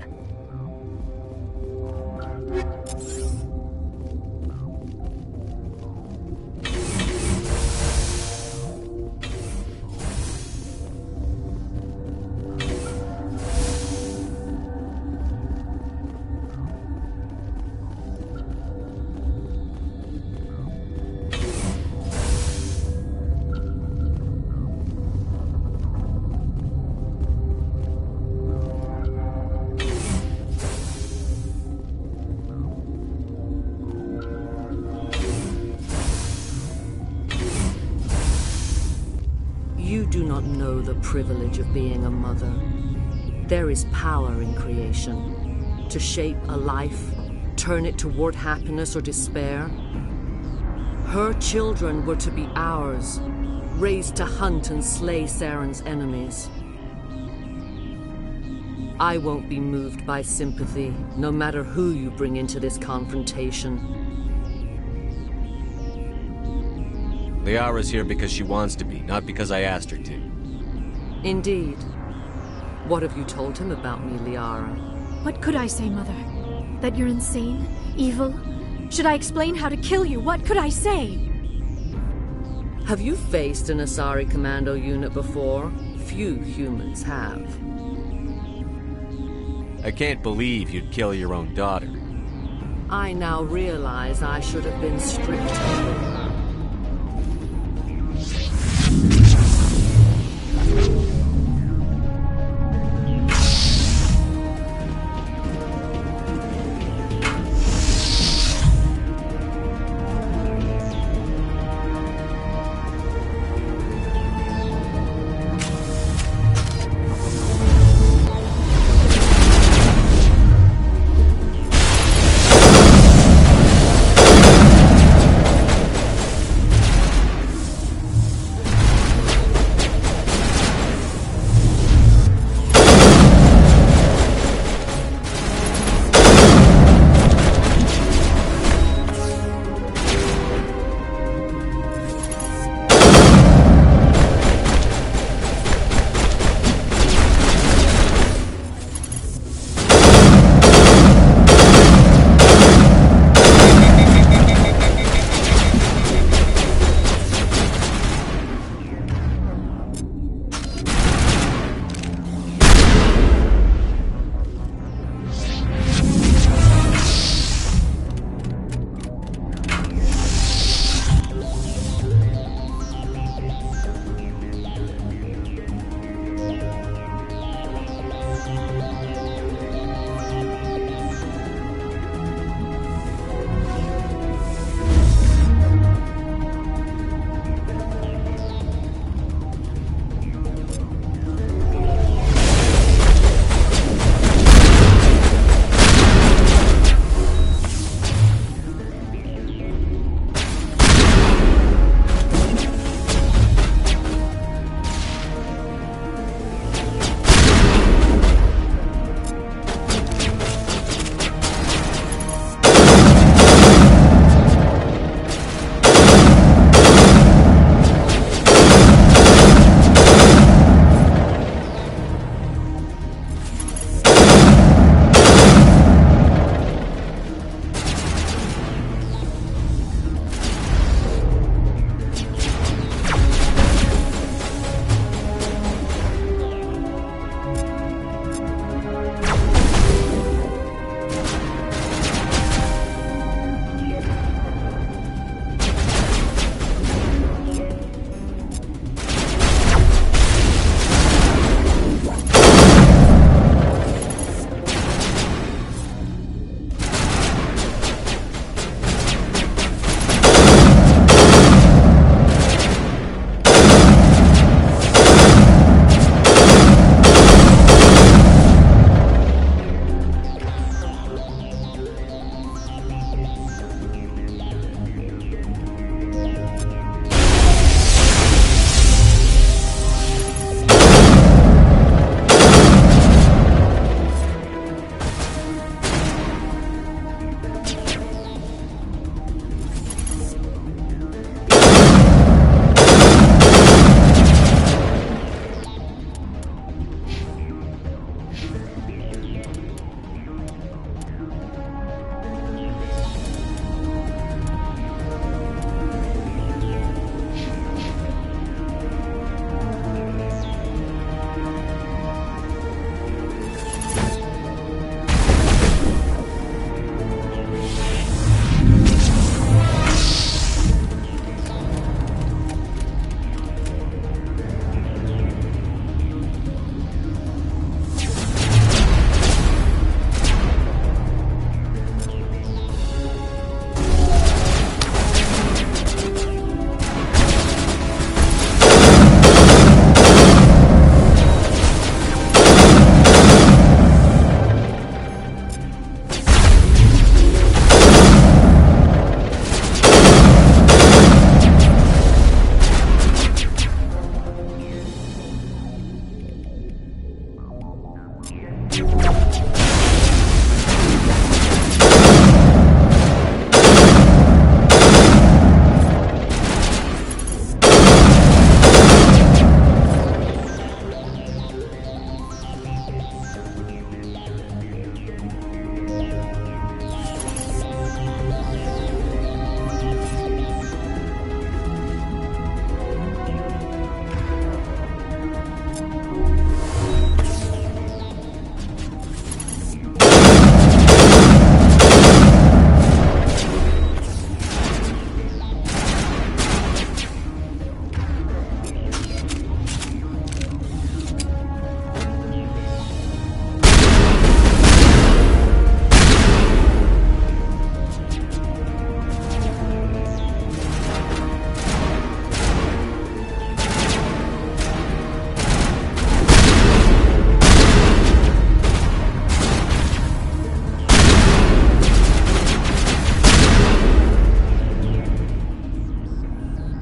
You do not know the privilege of being a mother. There is power in creation. To shape a life, turn it toward happiness or despair. Her children were to be ours, raised to hunt and slay Saren's enemies. I won't be moved by sympathy, no matter who you bring into this confrontation. Liara's here because she wants to be, not because I asked her to. Indeed. What have you told him about me, Liara? What could I say, Mother? That you're insane? Evil? Should I explain how to kill you? What could I say? Have you faced an Asari commando unit before? Few humans have. I can't believe you'd kill your own daughter. I now realize I should have been stricter.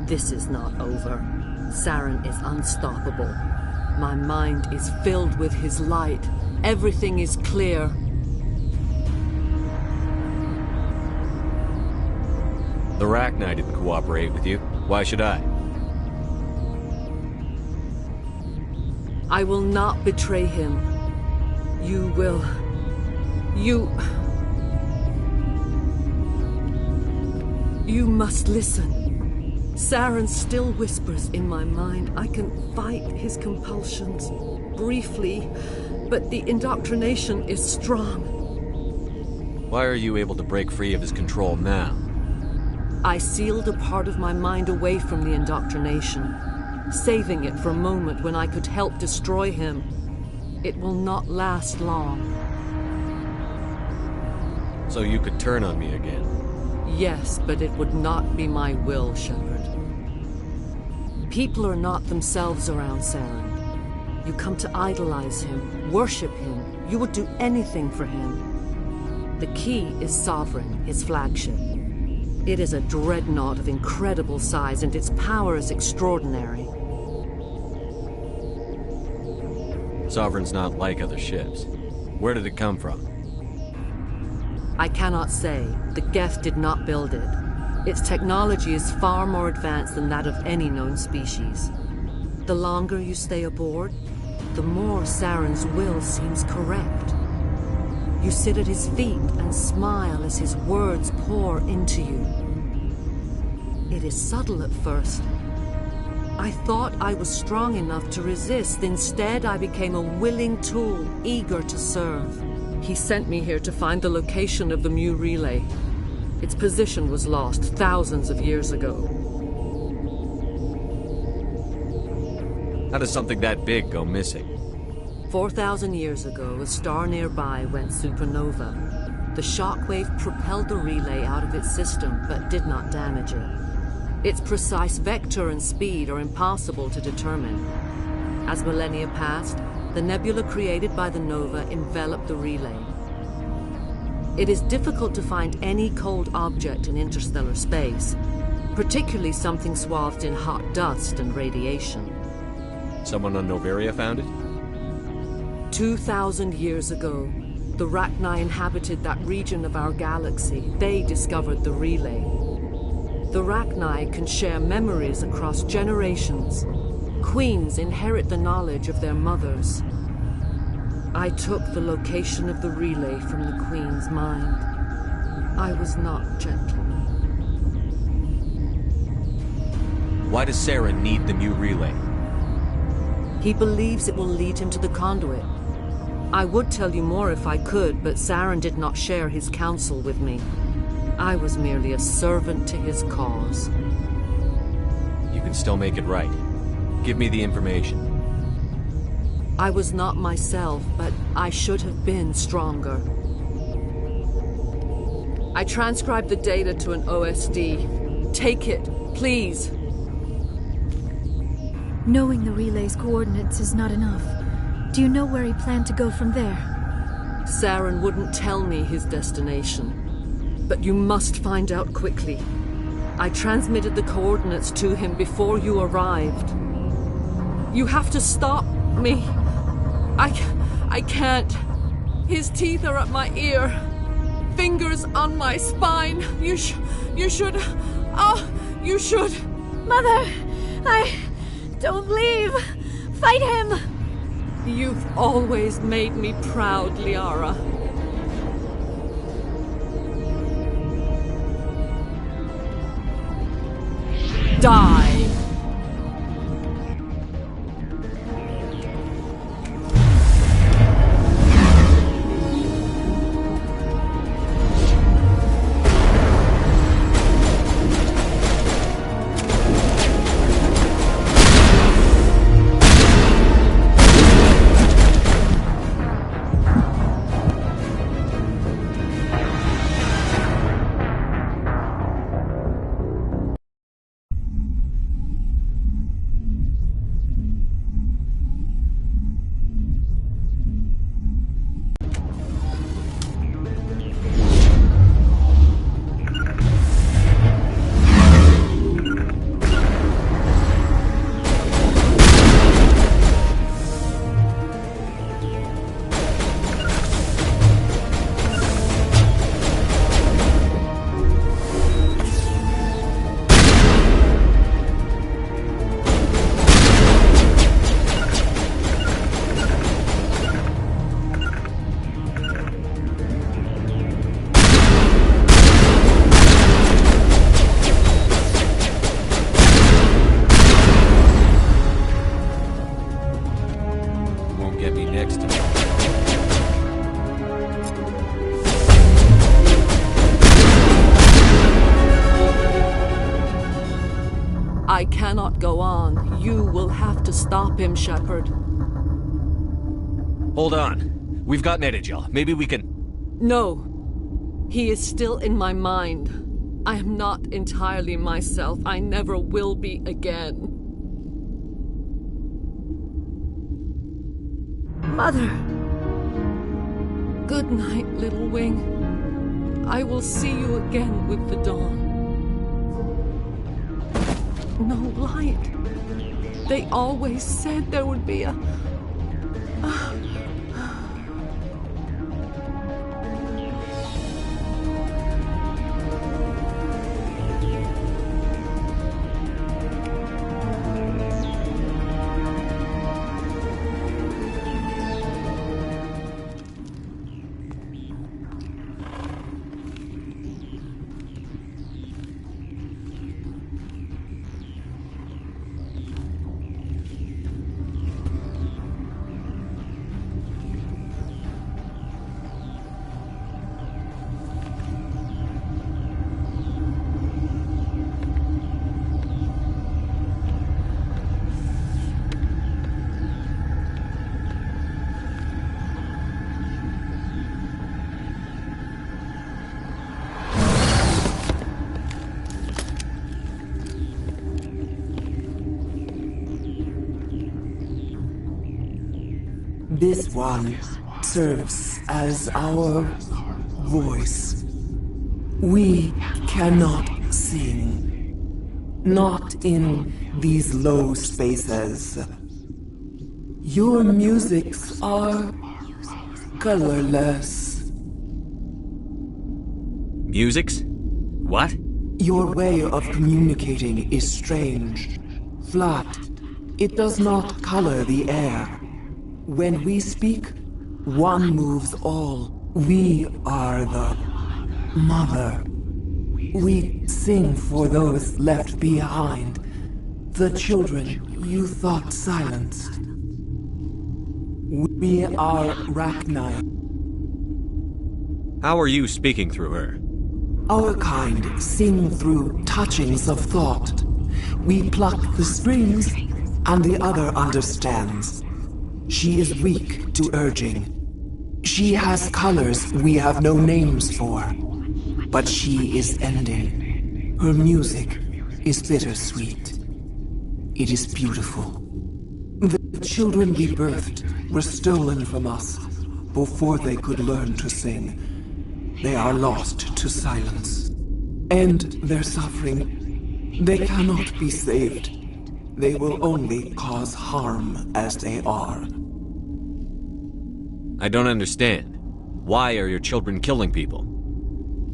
This is not over. Saren is unstoppable. My mind is filled with his light. Everything is clear. The Rachni didn't cooperate with you. Why should I? I will not betray him. You will... You must listen. Saren still whispers in my mind. I can fight his compulsions, briefly, but the indoctrination is strong. Why are you able to break free of his control now? I sealed a part of my mind away from the indoctrination, saving it for a moment when I could help destroy him. It will not last long. So you could turn on me again? Yes, but it would not be my will, Shepard. People are not themselves around Saren. You come to idolize him, worship him. You would do anything for him. The key is Sovereign, his flagship. It is a dreadnought of incredible size, and its power is extraordinary. Sovereign's not like other ships. Where did it come from? I cannot say. The Geth did not build it. Its technology is far more advanced than that of any known species. The longer you stay aboard, the more Saren's will seems correct. You sit at his feet and smile as his words pour into you. It is subtle at first. I thought I was strong enough to resist. Instead, I became a willing tool, eager to serve. He sent me here to find the location of the Mu relay. Its position was lost thousands of years ago. How does something that big go missing? 4,000 years ago, a star nearby went supernova. The shockwave propelled the relay out of its system, but did not damage it. Its precise vector and speed are impossible to determine. As millennia passed, the nebula created by the nova enveloped the relay. It is difficult to find any cold object in interstellar space, particularly something swathed in hot dust and radiation. Someone on Noveria found it? 2,000 years ago, the Rachni inhabited that region of our galaxy. They discovered the relay. The Rachni can share memories across generations. Queens inherit the knowledge of their mothers. I took the location of the relay from the Queen's mind. I was not gentle. Why does Saren need the Mu relay? He believes it will lead him to the conduit. I would tell you more if I could, but Saren did not share his counsel with me. I was merely a servant to his cause. You can still make it right. Give me the information. I was not myself, but I should have been stronger. I transcribed the data to an OSD. Take it, please. Knowing the relay's coordinates is not enough. Do you know where he planned to go from there? Saren wouldn't tell me his destination. But you must find out quickly. I transmitted the coordinates to him before you arrived. You have to stop me. I can't. His teeth are at my ear. Fingers on my spine. You should... Oh, you should... Mother! Don't leave! Fight him! You've always made me proud, Liara. Die! I cannot go on. You will have to stop him, Shepard. Hold on. We've got Netagel. Maybe we can... No. He is still in my mind. I am not entirely myself. I never will be again. Mother! Good night, little wing. I will see you again with the dawn. No light. They always said there would be a... This one serves as our voice. We cannot sing. Not in these low spaces. Your musics are colorless. Musics? What? Your way of communicating is strange. Flat. It does not color the air. When we speak, one moves all. We are the mother. We sing for those left behind. The children you thought silenced. We are Rachni. How are you speaking through her? Our kind sing through touchings of thought. We pluck the strings, and the other understands. She is weak to urging. She has colors we have no names for. But she is ending. Her music is bittersweet. It is beautiful. The children we birthed were stolen from us before they could learn to sing. They are lost to silence. And their suffering, they cannot be saved. They will only cause harm as they are. I don't understand. Why are your children killing people?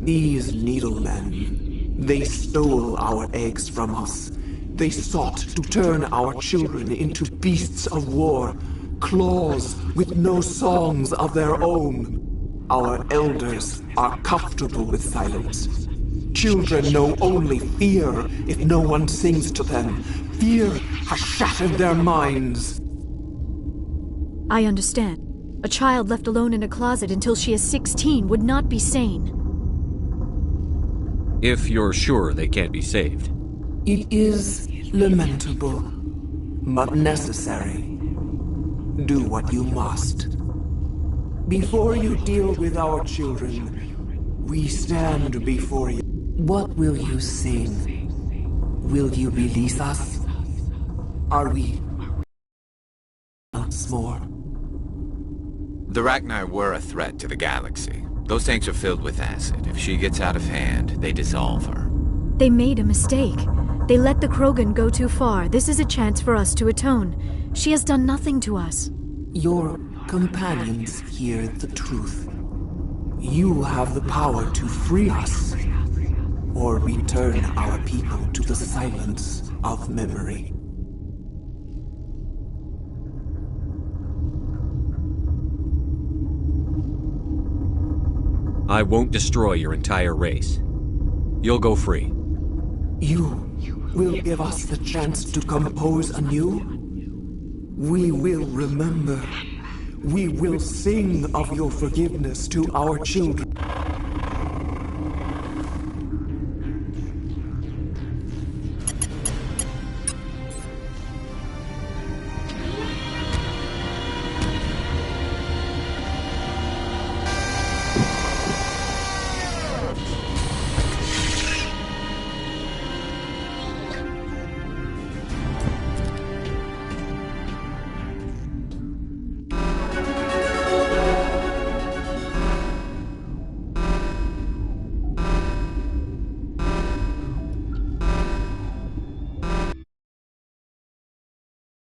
These needlemen, they stole our eggs from us. They sought to turn our children into beasts of war, claws with no songs of their own. Our elders are comfortable with silence. Children know only fear if no one sings to them. Fear has shattered their minds. I understand. A child left alone in a closet until she is 16 would not be sane. If you're sure they can't be saved. It is lamentable, but necessary. Do what you must. Before you deal with our children, we stand before you. What will you sing? Will you release us? Are we once more? The Rachni were a threat to the galaxy. Those tanks are filled with acid. If she gets out of hand, they dissolve her. They made a mistake. They let the Krogan go too far. This is a chance for us to atone. She has done nothing to us. Your companions hear the truth. You have the power to free us, or return our people to the silence of memory. I won't destroy your entire race. You'll go free. You will give us the chance to compose anew? We will remember. We will sing of your forgiveness to our children.